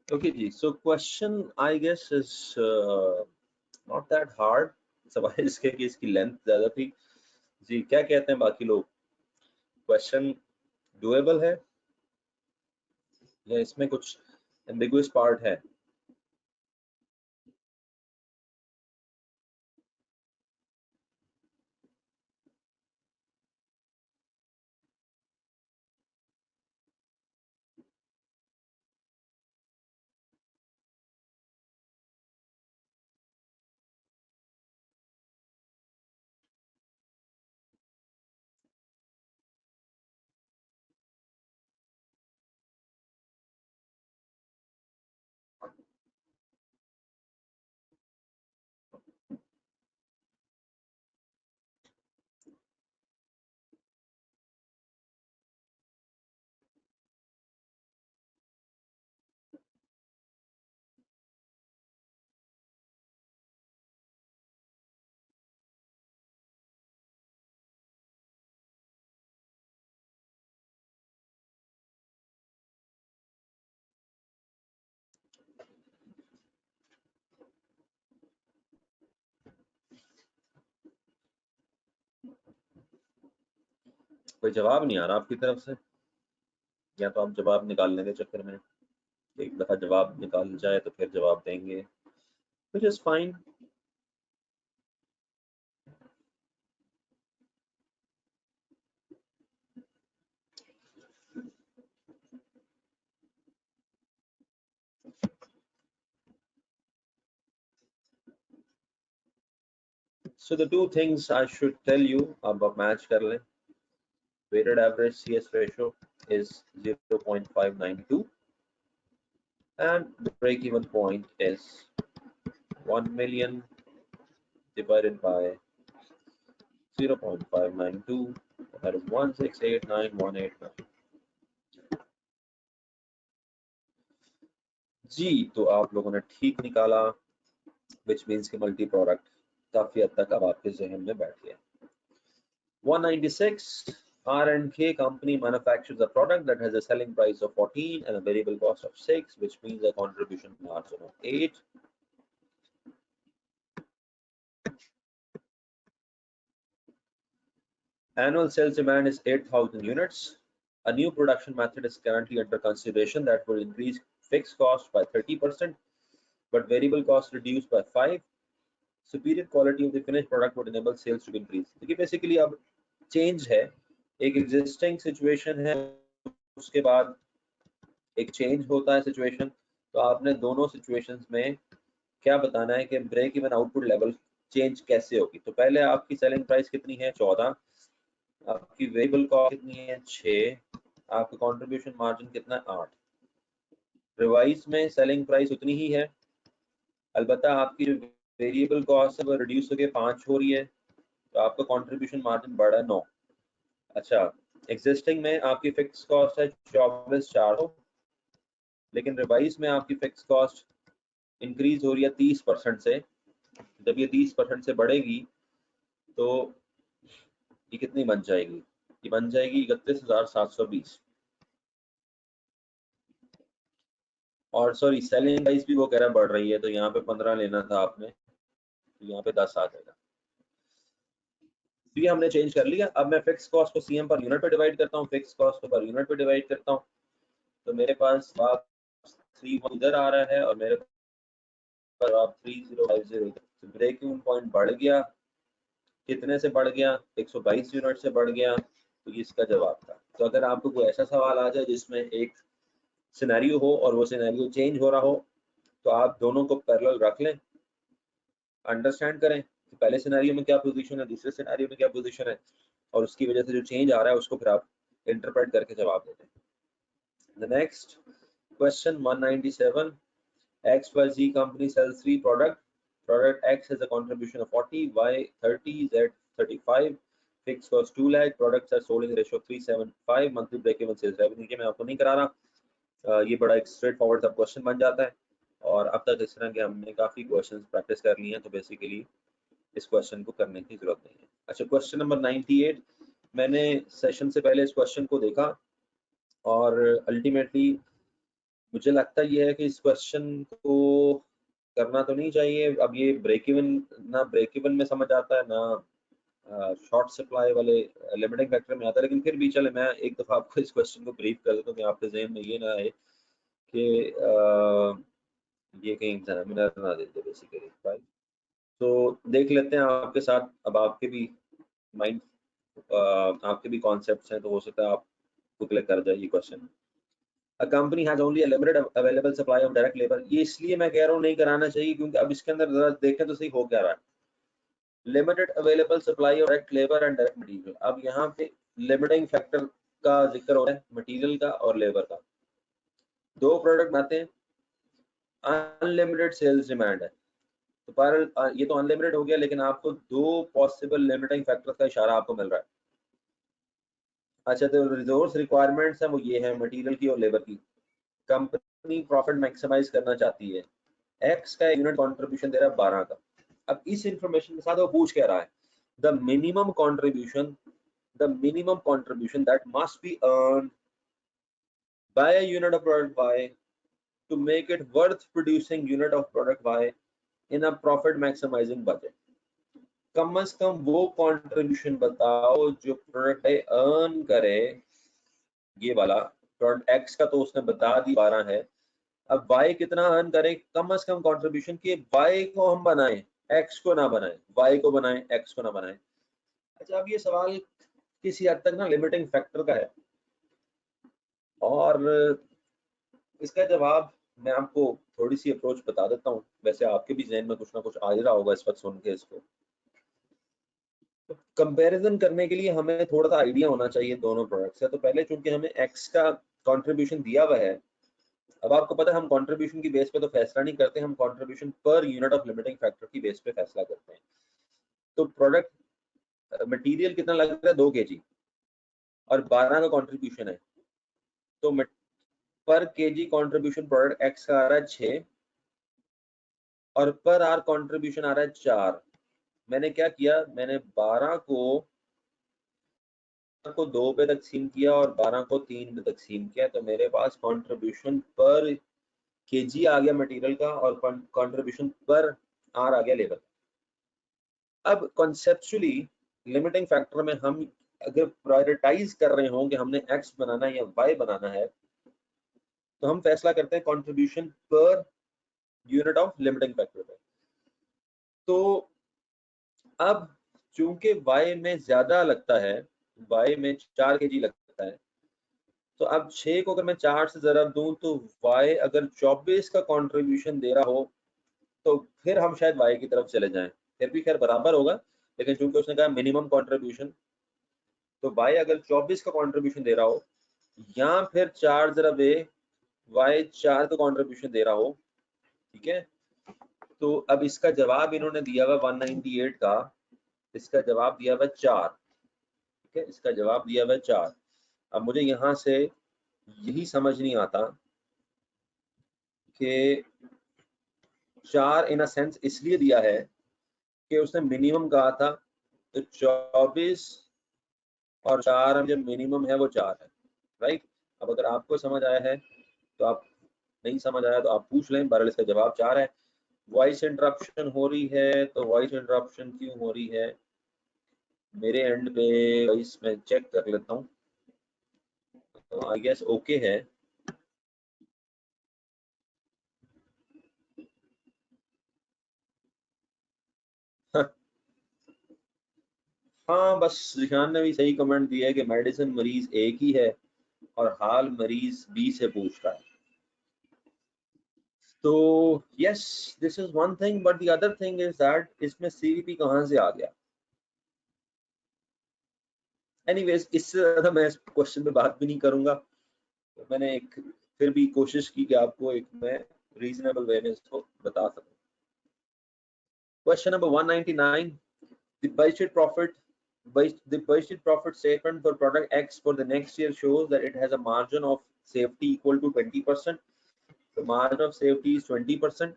ओके जी, so question I guess is not that hard, सवाल इसके कि इसकी लेंथ ज्यादा थी जी। क्या कहते हैं बाकी लोग, क्वेश्चन डुएबल है या इसमें कुछ एम्बिगुअस पार्ट है? कोई जवाब नहीं आ रहा आपकी तरफ से, या तो आप जवाब निकालने के चक्कर में एक दफा जवाब निकाल जाए तो फिर जवाब देंगे, which is fine. So the two things I should tell you about match कर लें. Weighted average CS ratio is 0.592 and the break-even point is 1 million divided by 0.592, that is 1689189. जी, तो आप लोगों ने ठीक निकाला, which means कि मल्टी प्रोडक्ट काफी हद तक अब आपके जहन में बैठ गया. 196, R&K company manufactures a product that has a selling price of 14 and a variable cost of 6, which means a contribution margin of 8. Annual sales demand is 8,000 units. A new production method is currently under consideration that will increase fixed cost by 30%, but variable cost reduced by 5. Superior quality of the finished product would enable sales to increase. देखिए basically अब change है, एक existing situation है, उसके बाद एक change होता है सिचुएशन, तो आपने दोनों सिचुएशंस में क्या बताना है कि break even output level change कैसे होगी. तो पहले आपकी सेलिंग प्राइस कितनी है 14, आपकी वेरिएबल कॉस्ट कितनी है 6, आपका कंट्रीब्यूशन मार्जिन कितना है 8. रिवाइज में सेलिंग प्राइस उतनी ही है, अलबत्ता आपकी जो वेरिएबल कॉस्ट है वो रिड्यूस होकर 5 हो रही है, तो आपका कंट्रीब्यूशन मार्जिन बढ़ा 9. अच्छा, एग्जिस्टिंग में आपकी फिक्स कॉस्ट है 24,400, लेकिन रिवाइज में आपकी फिक्स कॉस्ट इंक्रीज हो रही है 30% से. जब ये 30% से बढ़ेगी तो ये कितनी बन जाएगी, ये बन जाएगी 31,720. और सॉरी, सेलिंग प्राइस भी वो कह रहा बढ़ रही है, तो यहाँ पे 15 लेना था आपने, तो यहाँ पे 10 आ जाएगा. तो ये हमने चेंज कर लिया. अब मैं फिक्स कॉस्ट को सीएम पर यूनिट पे डिवाइड करता हूँ, फिक्स कॉस्ट को पर यूनिट पे डिवाइड करता हूँ, तो मेरे पास आप 3 इधर आ रहा है और मेरे पास आप 3050. ब्रेक इवन पॉइंट बढ़ गया, कितने से बढ़ गया, 122 यूनिट से बढ़ गया, तो ये इसका जवाब था. तो अगर आपको कोई ऐसा सवाल आ जाए जिसमें एक सिनेरियो हो और वो सिनेरियो चेंज हो रहा हो, तो आप दोनों को पैरेलल रख लें, अंडरस्टैंड करें कि पहले सिनेरियो में क्या पोजीशन है, दूसरे सिनेरियो में क्या पोजीशन है, और उसकी वजह से जो चेंज आ रहा है उसको फिर आप इंटरप्रेट करके जवाब देते हैं. The next question 197, XYZ company sells 3 products. Product X has a contribution of 40, Y 30, Z 35. Fixed cost 2 lakh. Products are sold in the ratio of 375. Monthly break-even sales revenue. ये मैं आपको नहीं करा रहा, ये बड़ा एक स्ट्रेट फॉरवर्ड सा क्वेश्चन बन जाता है, और अब तक इस तरह के हमने काफ़ी क्वेश्चंस प्रैक्टिस कर लिए हैं, तो बेसिकली इस क्वेश्चन को करने की जरूरत नहीं है. अच्छा, क्वेश्चन नंबर 98, मैंने सेशन से पहले इस क्वेश्चन को देखा और अल्टीमेटली मुझे लगता ये है कि इस क्वेश्चन को करना तो नहीं चाहिए. अब ये ब्रेक इवन में समझ आता है ना शॉर्ट सप्लाई वाले लिमिटिंग फैक्टर में आता है, लेकिन फिर भी चले मैं एक दफा आपको इस क्वेश्चन को ब्रीफ कर देता हूँ कि आपके जहन में ये ना आए कि ये कहीं एग्जामिनर ना दे दे बेसिकली, राइट. तो देख लेते हैं आपके साथ, अब आपके भी माइंड आपके भी कॉन्सेप्ट्स हैं, तो हो सकता है आपको क्लिक कर जाए ये question. A company has only a limited available supply of direct labor. ये इसलिए मैं कह रहा हूँ नहीं कराना चाहिए क्योंकि अब इसके अंदर जरा देखें तो सही हो क्या रहा है. Limited available supply of direct labour and direct material. अब यहाँ पे लिमिटिंग फैक्टर का जिक्र हो रहा है, मटेरियल का और लेबर का. दो प्रोडक्ट आते हैं, अनलिमिटेड सेल्स डिमांड है, तो पर ये तो अनलिमिटेड हो गया, लेकिन आपको दो पॉसिबल लिमिटिंग फैक्टर्स का इशारा आपको मिल रहा है. अच्छा, तो रिसोर्स रिक्वायरमेंट्स है वो ये है मटेरियल की और लेबर की. कंपनी प्रॉफिट मैक्सिमाइज करना चाहती है, एक्स का यूनिट कंट्रीब्यूशन दे रहा है 12 का. अब इस इंफॉर्मेशन के साथ वो पूछ क्या रहा है, the minimum contribution that must be earn by a unit of product Y to make it worth producing unit of product Y in a profit maximizing budget. कम से कम वो कंट्रीब्यूशन बताओ जो प्रोडक्ट अर्न करे, ये वाला प्रोडक्ट एक्स का तो उसने बता दी 12 है, अब वाई कितना अर्न करे, कम से कम कंट्रीब्यूशन कि वाई को हम बनाएं, एक्स को ना बनाएं, वाई को बनाएं, एक्स को ना बनाएं। अच्छा, अब ये सवाल किसी हद तक ना लिमिटिंग फैक्टर का है, और इसका जवाब मैं आपको थोड़ी सी अप्रोच बता देता हूँ, वैसे आपके भी जहन में कुछ ना कुछ आ ही रहा होगा इस वक्त सुन के इसको। कंपैरिजन करने के लिए हमें थोड़ा सा आइडिया होना चाहिए दोनों प्रोडक्ट से। तो पहले चूंकि हमें एक्स का कंट्रीब्यूशन दिया हुआ है, अब आपको पता है हम कंट्रीब्यूशन की बेस पे तो फैसला नहीं करते, हम contribution per unit of limiting factor की बेस पे फैसला करते हैं। तो प्रोडक्ट मटेरियल कितना लग रहा है, 2 kg, और 12 का कंट्रीब्यूशन है, तो पर केजी कंट्रीब्यूशन प्रोडक्ट एक्स का आ रहा है 6, और पर आर कंट्रीब्यूशन आ रहा है 4। मैंने क्या किया, मैंने 12 को 2 पे तकसीम किया और 12 को 3 पे तकसीम किया, तो मेरे पास कंट्रीब्यूशन पर केजी आ गया मटेरियल का, और कंट्रीब्यूशन पर आर आ गया लेबर। अब कॉन्सेप्चुअली लिमिटिंग फैक्टर में हम अगर प्रायोरिटाइज कर रहे हों कि हमने एक्स बनाना है या वाई बनाना है, तो हम फैसला करते हैं contribution per unit of limiting factor पे। तो अब चूंकि वाई में ज्यादा लगता है, वाई में 4 kg लगता है, तो अब 6 को अगर मैं 4 से जरब दूं तो वाई अगर 24 का कंट्रीब्यूशन दे रहा हो, तो फिर हम शायद वाई की तरफ चले जाएं, फिर भी खैर बराबर होगा, लेकिन चूंकि उसने कहा मिनिमम कंट्रीब्यूशन, तो वाई अगर 24 का कंट्रीब्यूशन दे रहा हो, या फिर 4 जरब ए वाई 4 का कंट्रीब्यूशन दे रहा हो, ठीक है, तो अब इसका जवाब इन्होंने दिया हुआ 198 का, इसका जवाब दिया हुआ 4, ठीक है, इसका जवाब दिया हुआ 4। अब मुझे यहाँ से यही समझ नहीं आता कि 4 इन अ सेंस इसलिए दिया है कि उसने मिनिमम कहा था, तो 24 और 4 जो मिनिमम है वो 4 है, राइट। अब अगर आपको समझ आया है तो आप, नहीं समझ आया तो आप पूछ लें, बहरहाल इसका जवाब 4 है। वॉइस इंटरप्शन हो रही है, तो वॉइस इंटरप्शन क्यों हो रही है मेरे एंड पे, वॉइस मैं चेक कर लेता हूँ, तो आई गेस ओके है। हाँ, बस जिशान ने भी सही कमेंट दिया है कि मेडिसिन मरीज एक ही है और हाल मरीज बी से पूछ रहा है। तो yes, this is one thing, but the other thing is that इसमें सीवीपी कहाँ से आ गया। एनीवेज, इससे ज्यादा मैं इस क्वेश्चन पे बात भी नहीं करूंगा, तो मैंने एक फिर भी कोशिश की कि आपको एक मैं रीजनेबल वे में इसको बता सकूं। Question number 199, the budgeted profit the budgeted profit statement for product X for the next year shows that it has a margin of safety equal to 20%. The margin of safety is 20%,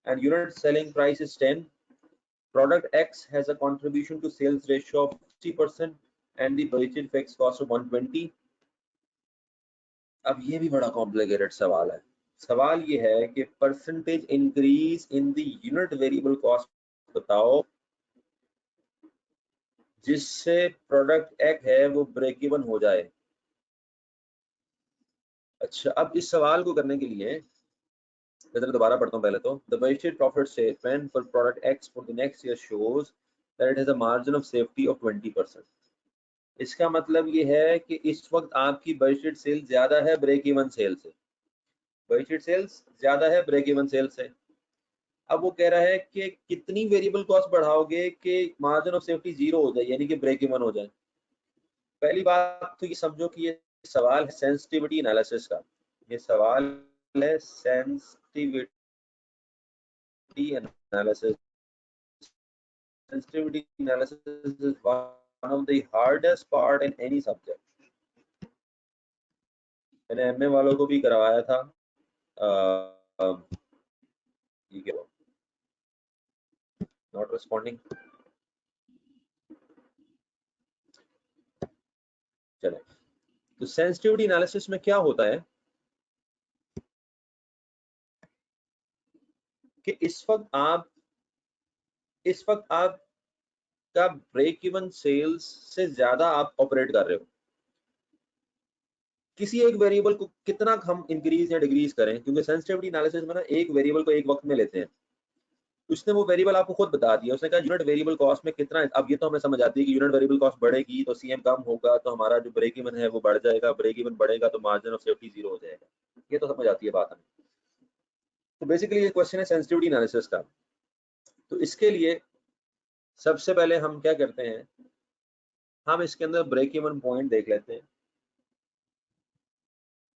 and unit selling price is 10. Product X has a contribution to sales ratio of 60% and the budgeted fixed cost of 120. अब ये भी बड़ा complicated सवाल है। सवाल ये है कि percentage increase in the unit variable cost बताओ जिससे प्रोडक्ट एक्स है वो ब्रेक इवन हो जाए। अच्छा, अब इस सवाल को करने के लिए मैं जरा दोबारा पढ़ता हूँ पहले तो। The budgeted profit statement for product x for the next year shows that it has a margin of safety of 20%। इसका मतलब ये है कि इस वक्त आपकी बजटेड सेल ज्यादा है ब्रेक इवन सेल से, बजटेड सेल्स ज्यादा है ब्रेक इवन सेल से। अब वो कह रहा है कि कितनी वेरिएबल कॉस्ट बढ़ाओगे कि मार्जिन ऑफ सेफ्टी 0 हो जाए, यानी कि ब्रेक इवन हो जाए। पहली बात तो ये समझो कि ये सवाल है सेंसिटिविटी एनालिसिस का, ये सवाल है sensitivity analysis. sensitivity analysis is one of the hardest part in any subject. मैंने एमए वालों को भी करवाया था, ठीक है, नॉट रिस्पॉन्डिंग। चले, तो सेंसिटिविटी एनालिसिस में क्या होता है कि इस वक्त आप का ब्रेक इवन सेल्स से ज्यादा आप ऑपरेट कर रहे हो, किसी एक वेरिएबल को कितना हम इंक्रीज या डिक्रीज करें, क्योंकि सेंसिटिविटी एनालिसिस में ना एक वेरिएबल को एक वक्त में लेते हैं। उसने वो वेरिएबल आपको खुद बता दिया, उसने कहा यूनिट वेरिएबल कॉस्ट में कितना है। अब ये तो हमें समझ आती है कि यूनिट वेरिएबल कॉस्ट बढ़ेगी तो सीएम कम होगा, तो हमारा जो ब्रेक इवन है वो बढ़ जाएगा, ब्रेक इवन बढ़ेगा तो मार्जिन ऑफ सेफ्टी जीरो हो जाएगा, ये तो समझ आती है बात हमें। तो बेसिकली ये क्वेश्चन है सेंसिटिविटी एनालिसिस का। तो इसके लिए सबसे पहले हम क्या करते हैं, हम इसके अंदर ब्रेक इवन पॉइंट देख लेते हैं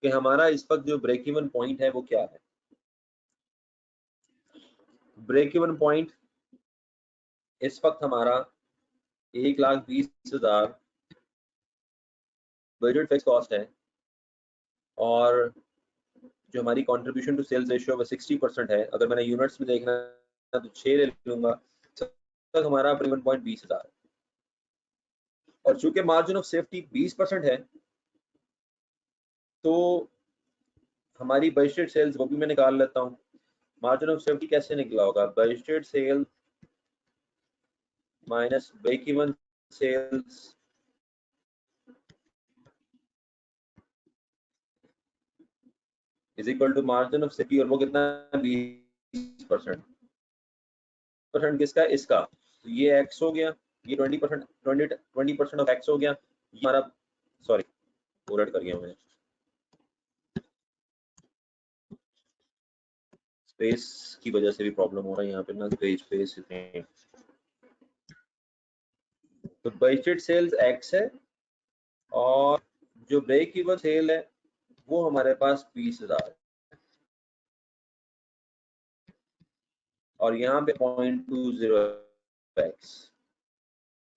कि हमारा इस वक्त जो ब्रेक इवन पॉइंट है वो क्या है। ब्रेक इवन पॉइंट इस वक्त हमारा 1,20,000 बजट फिक्स कॉस्ट है, और जो हमारी कंट्रीब्यूशन टू सेल्स रेशियो है 60% है। अगर मैंने यूनिट्स में देखना है तो 6 ले लूंगा, तक हमारा ब्रेक इवन पॉइंट 20,000 है। और चूंकि मार्जिन ऑफ सेफ्टी 20% है, तो हमारी बजटेड सेल्स वो भी मैं निकाल लेता हूँ। मार्जिन ऑफ सेफ्टी कैसे निकला होगा, budgeted sales minus break even sales is equal to margin of safety, और वो कितना 20%। परसेंट किसका, इसका, तो ये एक्स हो गया, ये 20%, 20% ऑफ एक्स हो गया, ये हमारा, सॉरी उलट कर गया मैंने, स्पेस की वजह से भी प्रॉब्लम हो रहा है यहाँ पे ना, पेज स्पेस। तो बजटेड सेल्स एक्स है, और जो ब्रेक इवन सेल है वो हमारे पास 20,000 है, और यहाँ पे 0.20x,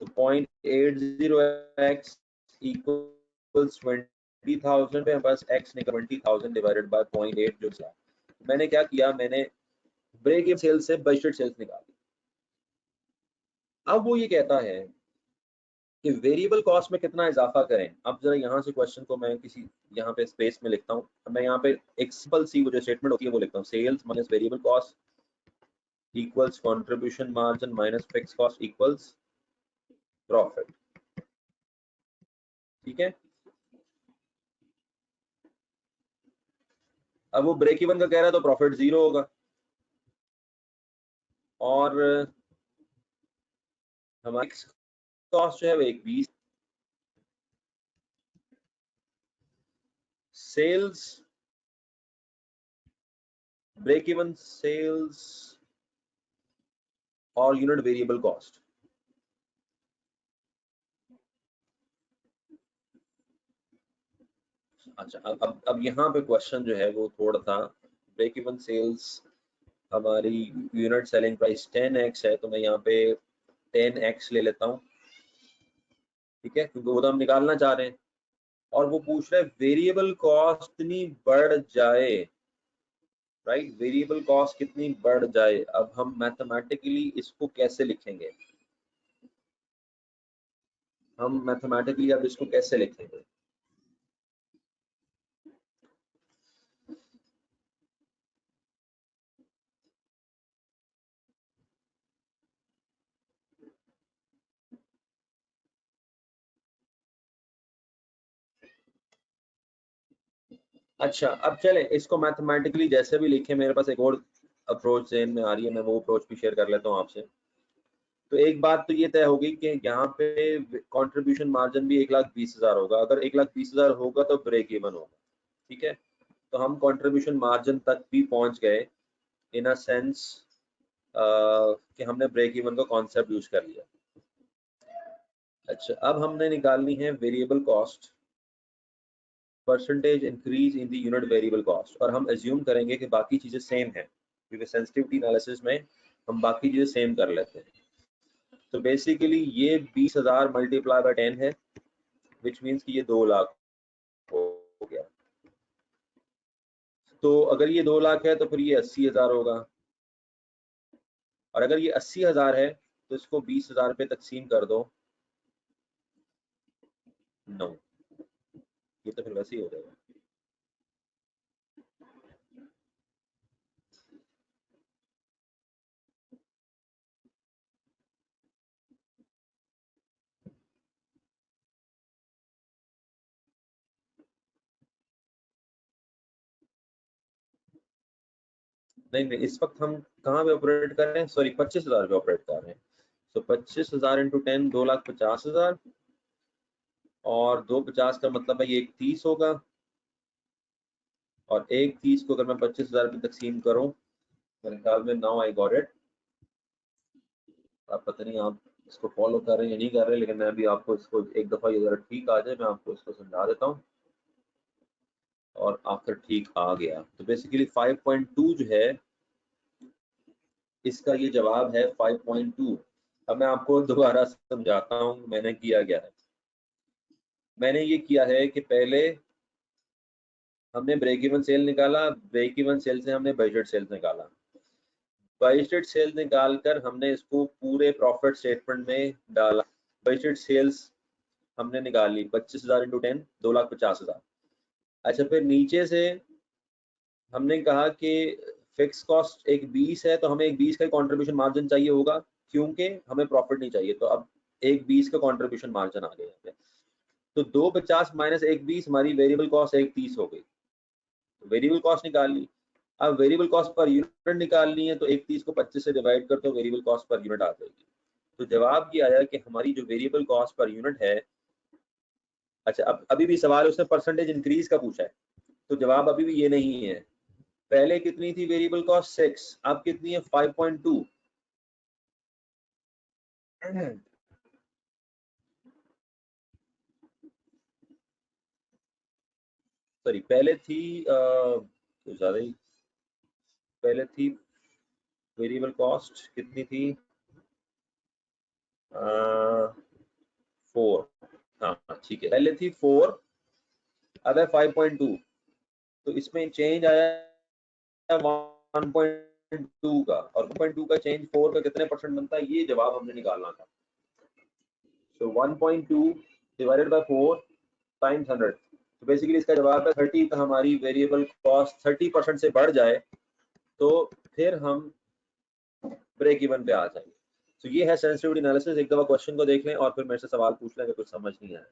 तो 0.80x इक्वल्स 20,000 पे हमारे पास x निकल 20,000 डिवाइडेड बाय 0.8 जो था। मैंने क्या किया, मैंने ब्रेक इवन सेल्स से बजटेड सेल्स निकाली। अब वो ये कहता है कि वेरिएबल कॉस्ट में कितना इजाफा करें। अब जरा यहाँ से क्वेश्चन को मैं किसी यहाँ पे स्पेस में लिखता हूँ, मैं यहाँ पे एक सिंपल सी वो जो स्टेटमेंट होती है वो लिखता हूँ, sales minus variable cost equals contribution margin minus fix cost equals profit. ठीक है, अब वो ब्रेक इवन का कह रहा है तो प्रॉफिट जीरो होगा, और हमारी कॉस्ट जो है वो 1,20, सेल्स ब्रेक इवन सेल्स और यूनिट वेरिएबल कॉस्ट। अच्छा, अब यहाँ पे क्वेश्चन जो है वो थोड़ा था, ब्रेक इवन सेल्स हमारी यूनिट सेलिंग प्राइस 10x है, तो मैं यहाँ पे 10x ले लेता हूँ। ठीक है, क्योंकि वो तो हम निकालना चाह रहे हैं, और वो पूछ रहा है वेरिएबल कॉस्ट कितनी बढ़ जाए, राइट, वेरिएबल कॉस्ट कितनी बढ़ जाए। अब हम मैथमेटिकली इसको कैसे लिखेंगे, हम मैथमेटिकली अब इसको कैसे लिखेंगे। अच्छा, अब चले इसको मैथमेटिकली जैसे भी लिखे, मेरे पास एक और अप्रोच ज़हन में आ रही है, मैं वो अप्रोच भी शेयर कर लेता हूँ आपसे। तो एक बात तो ये तय होगी कि यहाँ पे कंट्रीब्यूशन मार्जिन भी 1,20,000 होगा। अगर 1,20,000 होगा तो ब्रेक इवन होगा। ठीक है, तो हम कंट्रीब्यूशन मार्जिन तक भी पहुंच गए इन अ सेंस कि हमने ब्रेक इवन का कॉन्सेप्ट यूज कर लिया। अच्छा, अब हमने निकालनी है variable cost, percentage increase in the unit variable cost, और हम एज्यूम करेंगे कि बाकी चीजें सेम है, क्योंकि सेंसिटिविटी एनालिसिस में हम बाकी चीजें सेम कर लेते हैं। तो बेसिकली ये 20,000 मल्टीप्लाई बाय 10 है, विच मीन्स कि ये 2 लाख हो गया। तो अगर ये 2 लाख है तो फिर ये 80,000 होगा, और अगर ये 80,000 है तो इसको 20,000 पे तकसीम कर दो 9, ये तो फिर वैसे ही हो जाएगा। नहीं नहीं, इस वक्त हम कहाँ पे ऑपरेट कर रहे हैं, सॉरी 25,000 पे ऑपरेट कर रहे हैं। तो 25,000 इंटू 10 2,50,000 और 250 का मतलब है ये 130 होगा, और 130 को अगर मैं 25,000 पे तकसीम करूं, मेरे ख्याल में नाउ आई गॉट इट। आप पता नहीं आप इसको फॉलो कर रहे हैं या नहीं कर रहे, लेकिन मैं भी आपको इसको एक दफ़ा अगर ठीक आ जाए मैं आपको इसको समझा देता हूँ। और आखिर ठीक आ गया। तो बेसिकली 5.2 जो है इसका ये जवाब है 5.2। अब मैं आपको दोबारा समझाता हूँ मैंने किया क्या है। मैंने ये किया है कि पहले हमने ब्रेक इवन सेल निकाला, ब्रेक इवन सेल से हमने बजट सेल्स निकाला, बजट सेल्स निकाल कर हमने इसको पूरे प्रॉफिट स्टेटमेंट में डाला। बजट सेल्स हमने निकाली 25,000 इंटू 10 2,50,000। अच्छा, फिर नीचे से हमने कहा कि फिक्स कॉस्ट एक 20 है, तो हमें एक 20 का कंट्रीब्यूशन मार्जिन चाहिए होगा, क्योंकि हमें प्रॉफिट नहीं चाहिए। तो अब एक 20 का कंट्रीब्यूशन मार्जिन आ गया यहाँ पे। तो 250 माइनस एक 20 हमारी वेरिएबल कॉस्ट 130 हो गई। तो वेरिएबल कॉस्ट निकाल ली। अब वेरिएबल कॉस्ट पर यूनिट निकालनी है, तो 130 को 25 से डिवाइड कर तो वेरिएबल कॉस्ट पर यूनिट आ जाएगी। तो जवाब ये आया कि हमारी जो वेरिएबल कॉस्ट पर यूनिट है, अच्छा अब अभी भी सवाल उसने परसेंटेज इंक्रीज का पूछा है, तो जवाब अभी भी ये नहीं है। पहले कितनी थी वेरिएबल कॉस्ट 6, अब कितनी है 5.2। सॉरी पहले थी तो ज्यादा ही, पहले थी वेरिएबल कॉस्ट कितनी थी 4। हाँ ठीक है, पहले थी 4, अब है 5.2। तो इसमें चेंज आया 1.2 का, और 1.2 का चेंज 4 का कितने परसेंट बनता है, ये जवाब हमने निकालना था। सो 1.2 डिवाइडेड बाय 4 टाइम्स 100। तो बेसिकली इसका जवाब है 30 का हमारी वेरिएबल कॉस्ट 30% से बढ़ जाए तो फिर हम ब्रेक इवन पे आ जाएंगे। तो ये है सेंसिटिविटी एनालिसिस। एक दफा क्वेश्चन को देख लें और फिर मेरे से सवाल पूछ लें अगर कुछ समझ नहीं आया।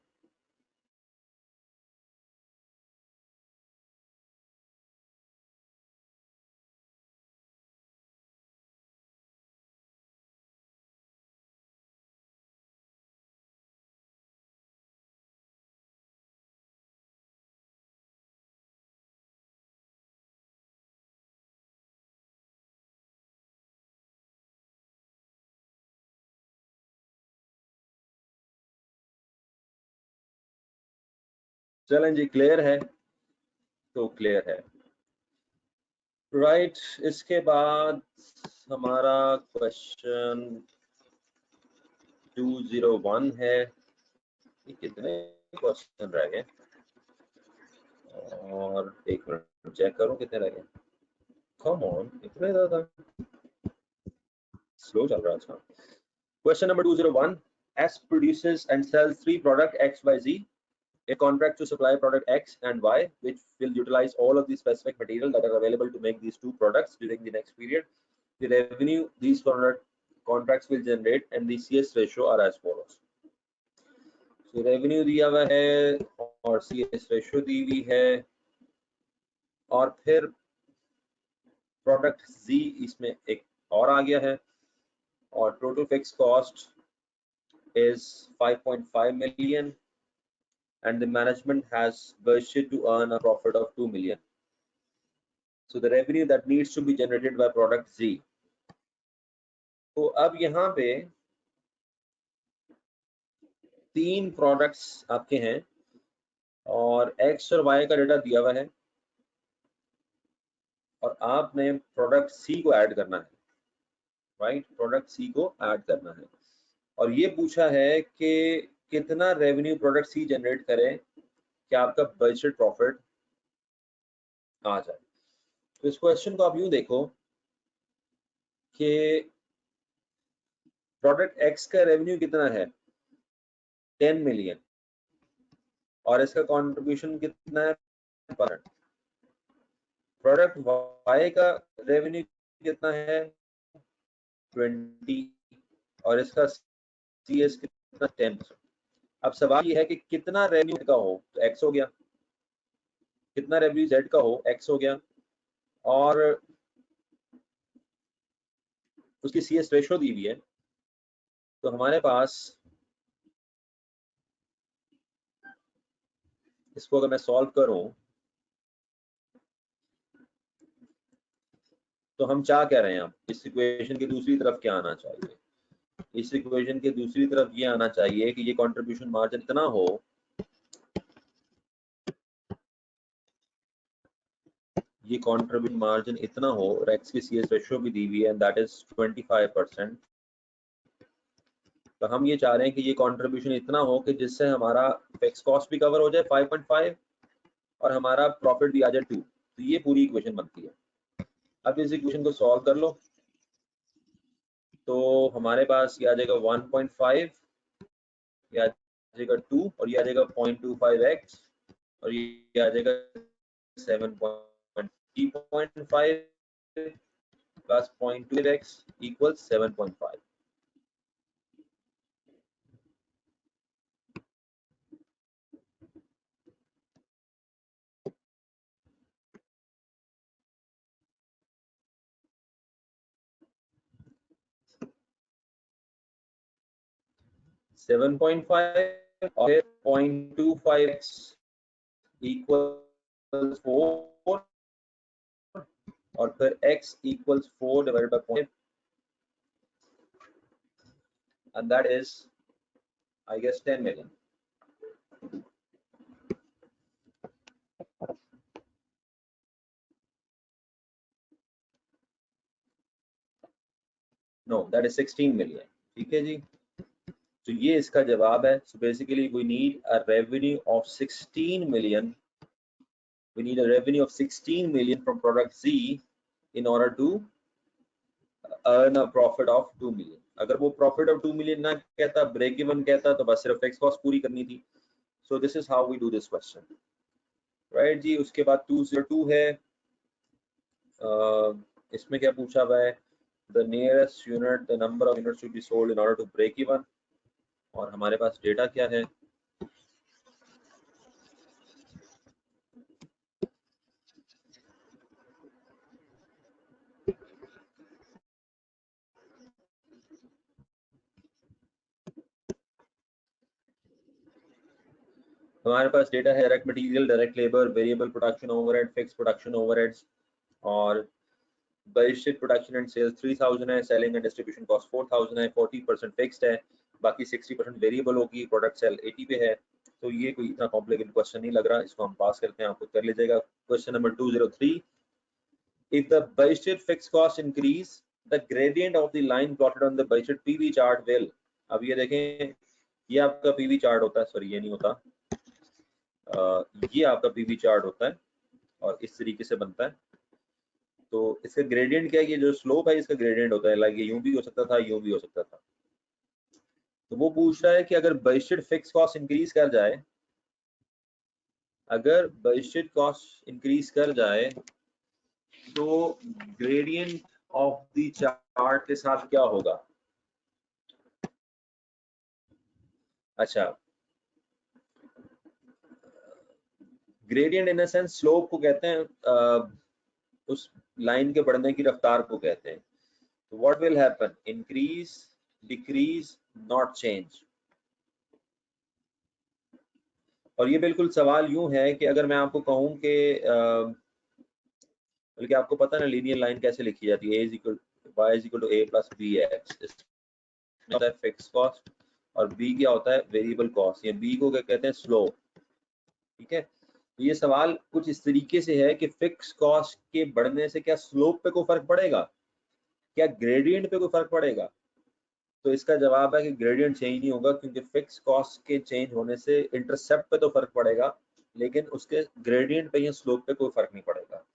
चलें जी, क्लियर है? तो क्लियर है, राइट। इसके बाद हमारा क्वेश्चन 201 है। ये कितने क्वेश्चन रह गए, और एक मिनट चेक करूं कितने रह गए। कम ऑन, इतने ज्यादा स्लो चल रहा था। Question number 201, S produces and sells 3 product X Y Z. A contract to supply product X and Y, which will utilize all of the specific material that are available to make these two products during the next period. The revenue these contracts will generate and the CS ratio are as follows. So revenue दिया हुआ है और CS ratio दी हुई है, और फिर product Z इसमें एक और आ गया है, और total fix cost is 5.5 million and the management has budgeted to earn a profit of 2 million. So the revenue that needs to be generated by product Z. तो अब यहाँ पे 3 प्रोडक्ट्स आपके हैं और X और Y का डेटा दिया हुआ है, और आपने प्रोडक्ट C को ऐड करना है, राइट। प्रोडक्ट C को ऐड करना है, और ये पूछा है कि कितना रेवेन्यू प्रोडक्ट C जनरेट करे कि आपका बजट प्रॉफिट आ जाए। तो इस क्वेश्चन को आप यूं देखो कि प्रोडक्ट X का रेवेन्यू कितना है 10 मिलियन, और इसका कंट्रीब्यूशन कितना है 5%। प्रोडक्ट Y का रेवेन्यू कितना है 20, और इसका CS कितना 10%। अब सवाल ये है कि कितना रेवेन्यू का हो तो X हो गया, कितना रेवेन्यू Z का हो X हो गया, और उसकी CS रेशो दी हुई है, तो हमारे पास इसको अगर मैं सॉल्व करूं तो हम क्या कह रहे हैं, अब इस इक्वेशन की दूसरी तरफ क्या आना चाहिए, इस इक्वेशन के दूसरी तरफ ये आना चाहिए कि ये कंट्रीब्यूशन मार्जिन इतना हो, ये कंट्रीब्यूशन मार्जिन इतना हो, और एक्स की CS रेशियो भी दी हुई है, दैट इज 25%। तो हम ये चाह रहे हैं कि ये कंट्रीब्यूशन इतना हो कि जिससे हमारा फिक्स कॉस्ट भी कवर हो जाए 5.5 और हमारा प्रॉफिट भी आ जाए 2। तो ये पूरी इक्वेशन बनती है। अब इस इक्वेशन को सॉल्व कर लो तो हमारे पास ये आ जाएगा 1.5, ये आ जाएगा 2 और ये आ जाएगा 0.25x और ये आ जाएगा 7.5 प्लस 0.2x इक्वल्स 7.5। और 0.25x इक्वल्स 4 और फिर x equals 4 divided by 0.5 and that is I guess 10 million. No, that is 16 million. ठीक है जी, तो ये इसका जवाब है। So basically we need a revenue of 16 million. We need a revenue of 16 million from product Z in order to earn a profit of 2 million. अगर वो profit of 2 million ना कहता, break even कहता, तो बस सिर्फ fixed cost पूरी करनी थी। So this is how we do this question, right जी। उसके बाद 202 है, इसमें क्या पूछा हुआ है, the nearest unit, the number of units should be sold in order to break even, और हमारे पास डेटा क्या है, हमारे पास डेटा है direct material, direct labour, variable production overhead, fix production overheads, और बजटेड प्रोडक्शन एंड सेल्स 3000 है, selling and distribution cost 4000 है, 40% fixed है, बाकी 60% वेरिएबल होगी, प्रोडक्ट सेल 80 पे है। तो ये कोई इतना कॉम्प्लिकेटेड क्वेश्चन नहीं लग रहा, इसको हम पास करते हैं, आपको कर लीजिएगा। Question number 203, if the budgeted fixed cost increase, the gradient of the line plotted on the budget PV chart will, अब ये देखें, ये आपका PV चार्ट होता है, सॉरी ये नहीं होता, ये आपका PV चार्ट होता है और इस तरीके से बनता है। तो इसका ग्रेडियंट क्या है, ये जो स्लोप है इसका ग्रेडियंट होता है, लाइक ये यूं भी हो सकता था, यूं भी हो सकता था। तो वो पूछ रहा है कि अगर बजटेड फिक्स कॉस्ट इंक्रीज कर जाए, अगर बजटेड कॉस्ट इंक्रीज कर जाए तो ग्रेडियंट ऑफ द चार्ट के साथ क्या होगा। अच्छा, ग्रेडियंट इन सेंस स्लोप को कहते हैं, उस लाइन के बढ़ने की रफ्तार को कहते हैं। तो what will happen, increase, decrease, not change. और ये बिल्कुल सवाल यूं है कि अगर मैं आपको कहूं कि बल्कि आपको पता है ना लीनियर लाइन कैसे लिखी जाती है, a equal y equal to a plus B X, होता है फिक्स कॉस्ट और b क्या होता है, वेरिएबल कॉस्ट, या b को क्या कहते हैं, स्लोप। ठीक है, तो ये सवाल कुछ इस तरीके से है कि फिक्स कॉस्ट के बढ़ने से क्या स्लोप पे कोई फर्क पड़ेगा, क्या ग्रेडियंट पे कोई फर्क पड़ेगा। तो इसका जवाब है कि ग्रेडियंट चेंज नहीं होगा, क्योंकि फिक्स कॉस्ट के चेंज होने से इंटरसेप्ट पे तो फर्क पड़ेगा, लेकिन उसके ग्रेडियंट पे या स्लोप पे कोई फर्क नहीं पड़ेगा।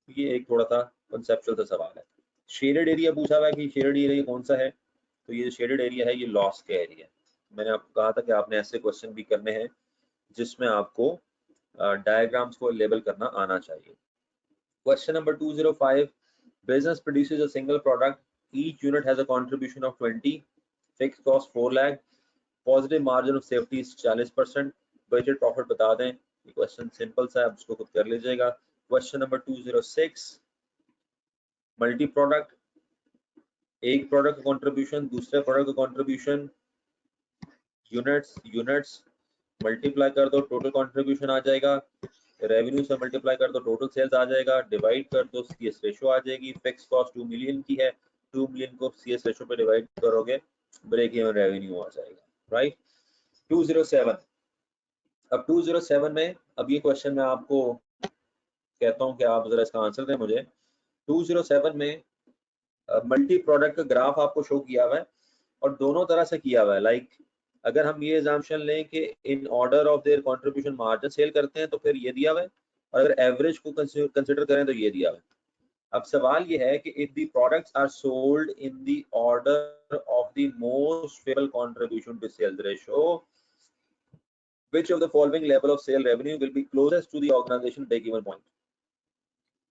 ये एक थोड़ा सा कंसेप्चुअल सा सवाल है। शेडेड एरिया पूछा हुआ है कि शेडेड एरिया कौन सा है, तो ये शेडेड एरिया है, ये लॉस का एरिया। मैंने आपको कहा था कि आपने ऐसे क्वेश्चन भी करने हैं जिसमें आपको डायग्राम्स को लेबल करना आना चाहिए। Question number 205, business produces a single product, each unit has a contribution of 20, fixed cost 4 lakh, positive margin of safety 40%, budget profit बता दें। ये क्वेश्चन सिंपल सा है, आप इसको खुद कर लीजिएगा। क्वेश्चन नंबर 206, मल्टी प्रोडक्ट, एक प्रोडक्ट का कंट्रीब्यूशन, दूसरे प्रोडक्ट का कंट्रीब्यूशन, यूनिट्स मल्टीप्लाई कर दो, टोटल कंट्रीब्यूशन आ जाएगा, रेवेन्यू से मल्टीप्लाई कर दो, टोटल सेल्स आ जाएगा, डिवाइड कर दो, सीएस रेशो आ जाएगी। फिक्स कॉस्ट 2 मिलियन की है, 2 मिलियन को सीएस रेशो पे डिवाइड करोगे, ब्रेक इवन रेवेन्यू आ जाएगा, राइट। 207, अब 207 में, अब ये क्वेश्चन मैं आपको कहता हूँ कि आप जरा इसका आंसर दें मुझे। 207 में मल्टी प्रोडक्ट का ग्राफ आपको शो किया हुआ है और दोनों तरह से किया हुआ है। लाइक अगर हम ये एग्जाम्पशन लें कि in order of their contribution margin sell करते हैं तो फिर ये दिया हुआ है, और अगर एवरेज को कंसिडर करें तो ये दिया हुआ है। अब सवाल ये है कि if the products are sold in the order of the most favourable contribution to sales ratio, which of the following level of sale revenue will be closest to the organization break even point?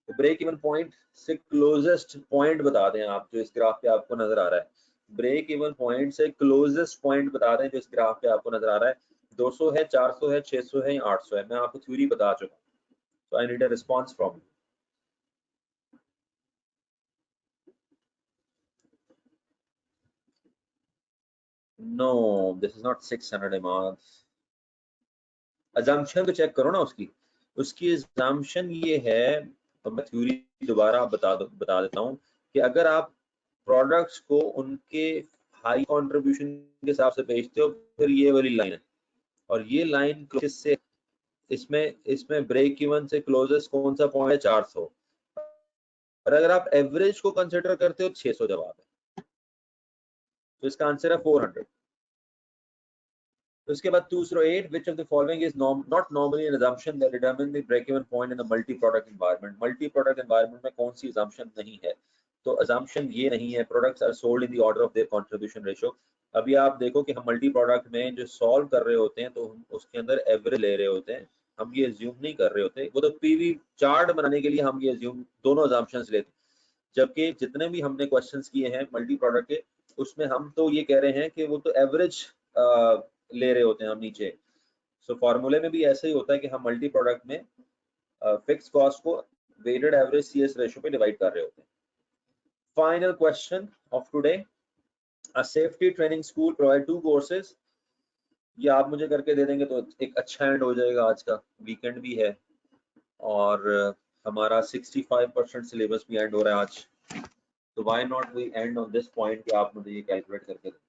तो break even point से closest point बता दें आप, जो इस graph पे आपको नजर आ रहा है। ब्रेक इवन पॉइंट से क्लोजेस्ट पॉइंट बता दें जो इस ग्राफ पे आपको नजर आ रहा है। 200 है, 400 है, 600 है या 800 है। मैं आपको थ्योरी बता चुका हूँ, so I need a response from you. No, this is not 600 Imad. assumption तो चेक करो ना उसकी। उसकी assumption ये है, तो मैं थ्योरी दोबारा बता देता हूँ कि अगर आप प्रोडक्ट्स को उनके हाई कंट्रीब्यूशन के हिसाब से बेचते हो, फिर ये वाली लाइन है, और ये लाइन से इसमें इसमें ब्रेक इवन से क्लोजेस्ट कौन सा पॉइंट है? 400। और अगर आप एवरेज को कंसिडर करते हो 600 जवाब है, तो इसका आंसर है 400। तो इसके बाद 208, which of the following is not normally an assumption that determine the break even point in a multi product environment? Multi product environment में कौन सी assumption नहीं है? तो assumption ये नहीं है, products are sold in the order of their contribution ratio। अभी आप देखो कि हम मल्टी प्रोडक्ट में जो सॉल्व कर रहे होते हैं तो हम उसके अंदर एवरेज ले रहे होते हैं, हम ये एज्यूम नहीं कर रहे होते। वो तो पीवी चार्ट बनाने के लिए हम ये एज्यूम दोनों assumptions लेते हैं, जबकि जितने भी हमने क्वेश्चंस किए हैं मल्टी प्रोडक्ट के, उसमें हम तो ये कह रहे हैं कि वो तो एवरेज ले रहे होते हैं हम नीचे। सो फॉर्मूले में भी ऐसे ही होता है कि हम मल्टी प्रोडक्ट में फिक्स कॉस्ट को वेटेड एवरेज सीएस रेशियो पे डिवाइड कर रहे होते हैं। Final question of today, a safety training school provide 2 courses. ये आप मुझे करके दे देंगे तो एक अच्छा एंड हो जाएगा, आज का वीकेंड भी है और हमारा 65% सिलेबस भी एंड हो रहा है आज। तो why not we end on this point कि आप मुझे ये कैलकुलेट करके दें।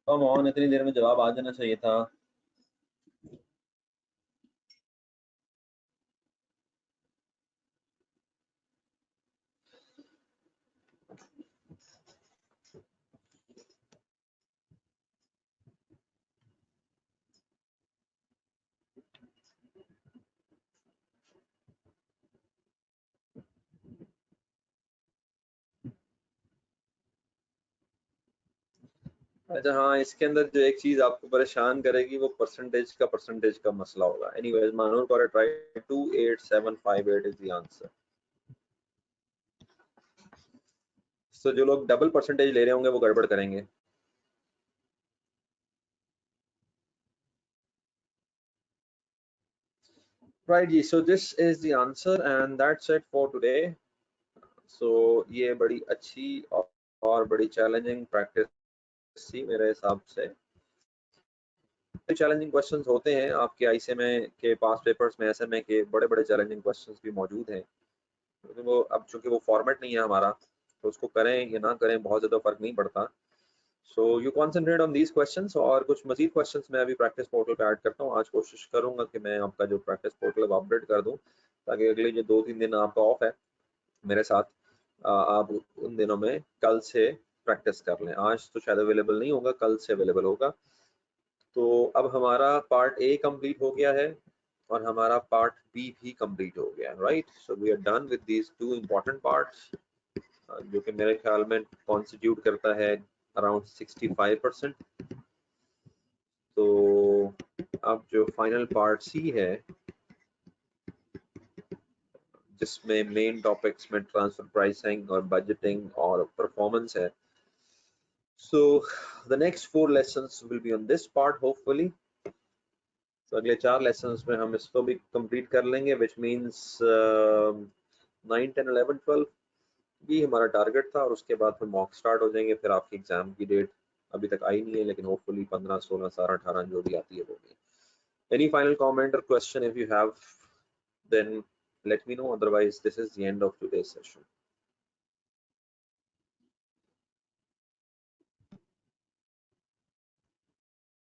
कम ऑन, इतनी देर में जवाब आ जाना चाहिए था। अच्छा हाँ, इसके अंदर जो एक चीज आपको परेशान करेगी वो परसेंटेज का मसला होगा। एनीवेज, मानूर for try 28758 is the answer. तो जो लोग डबल परसेंटेज ले रहे होंगे वो गड़बड़ करेंगे। राइट जी, so this is the answer and that's it for today. सो ये बड़ी अच्छी और बड़ी चैलेंजिंग प्रैक्टिस थी मेरे हिसाब से। चैलेंजिंग क्वेश्चंस होते हैं आपके आईसीएमए के पास पेपर्स में, एसएमए के बड़े बड़े चैलेंजिंग क्वेश्चंस भी मौजूद हैं। तो वो अब चूंकि वो फॉर्मेट नहीं है हमारा, तो उसको करें या ना करें बहुत ज़्यादा फर्क नहीं पड़ता। So you concentrate on these questions, और कुछ मजीद क्वेश्चंस मैं अभी प्रैक्टिस पोर्टल पे ऐड करता हूँ। आज कोशिश करूंगा कि मैं आपका जो प्रैक्टिस पोर्टल अपडेट कर दूँ, ताकि अगले जो 2-3 दिन आपका ऑफ है मेरे साथ, आप उन दिनों में कल से प्रैक्टिस कर लें। आज तो शायद अवेलेबल नहीं होगा, कल से अवेलेबल होगा। तो अब हमारा पार्ट ए कंप्लीट हो गया है और हमारा पार्ट बी भी कंप्लीट हो गया, right. So we are done with these 2 important parts, जो कि मेरे ख्याल में कॉन्स्टिट्यूट करता है अराउंड 65%। तो अब जो फाइनल पार्ट सी है, जिसमें मेन टॉपिक्स में ट्रांसफर प्राइसिंग और बजटिंग और परफॉर्मेंस है, so the next 4 lessons will be on this part hopefully। तो अगले 4 लेसन्स में हम इसको भी कंप्लीट कर लेंगे, विच मीन्स 9, 10, 11, 12 भी हमारा टारगेट था, और उसके बाद फिर मॉक स्टार्ट हो जाएंगे। फिर आपकी एग्जाम की डेट अभी तक आई नहीं है, लेकिन होपफुली 15, 16, 17, 18 जो भी आती है वो भी। Any final comment or question if you have, then let me know. Otherwise, this is the end of today's session.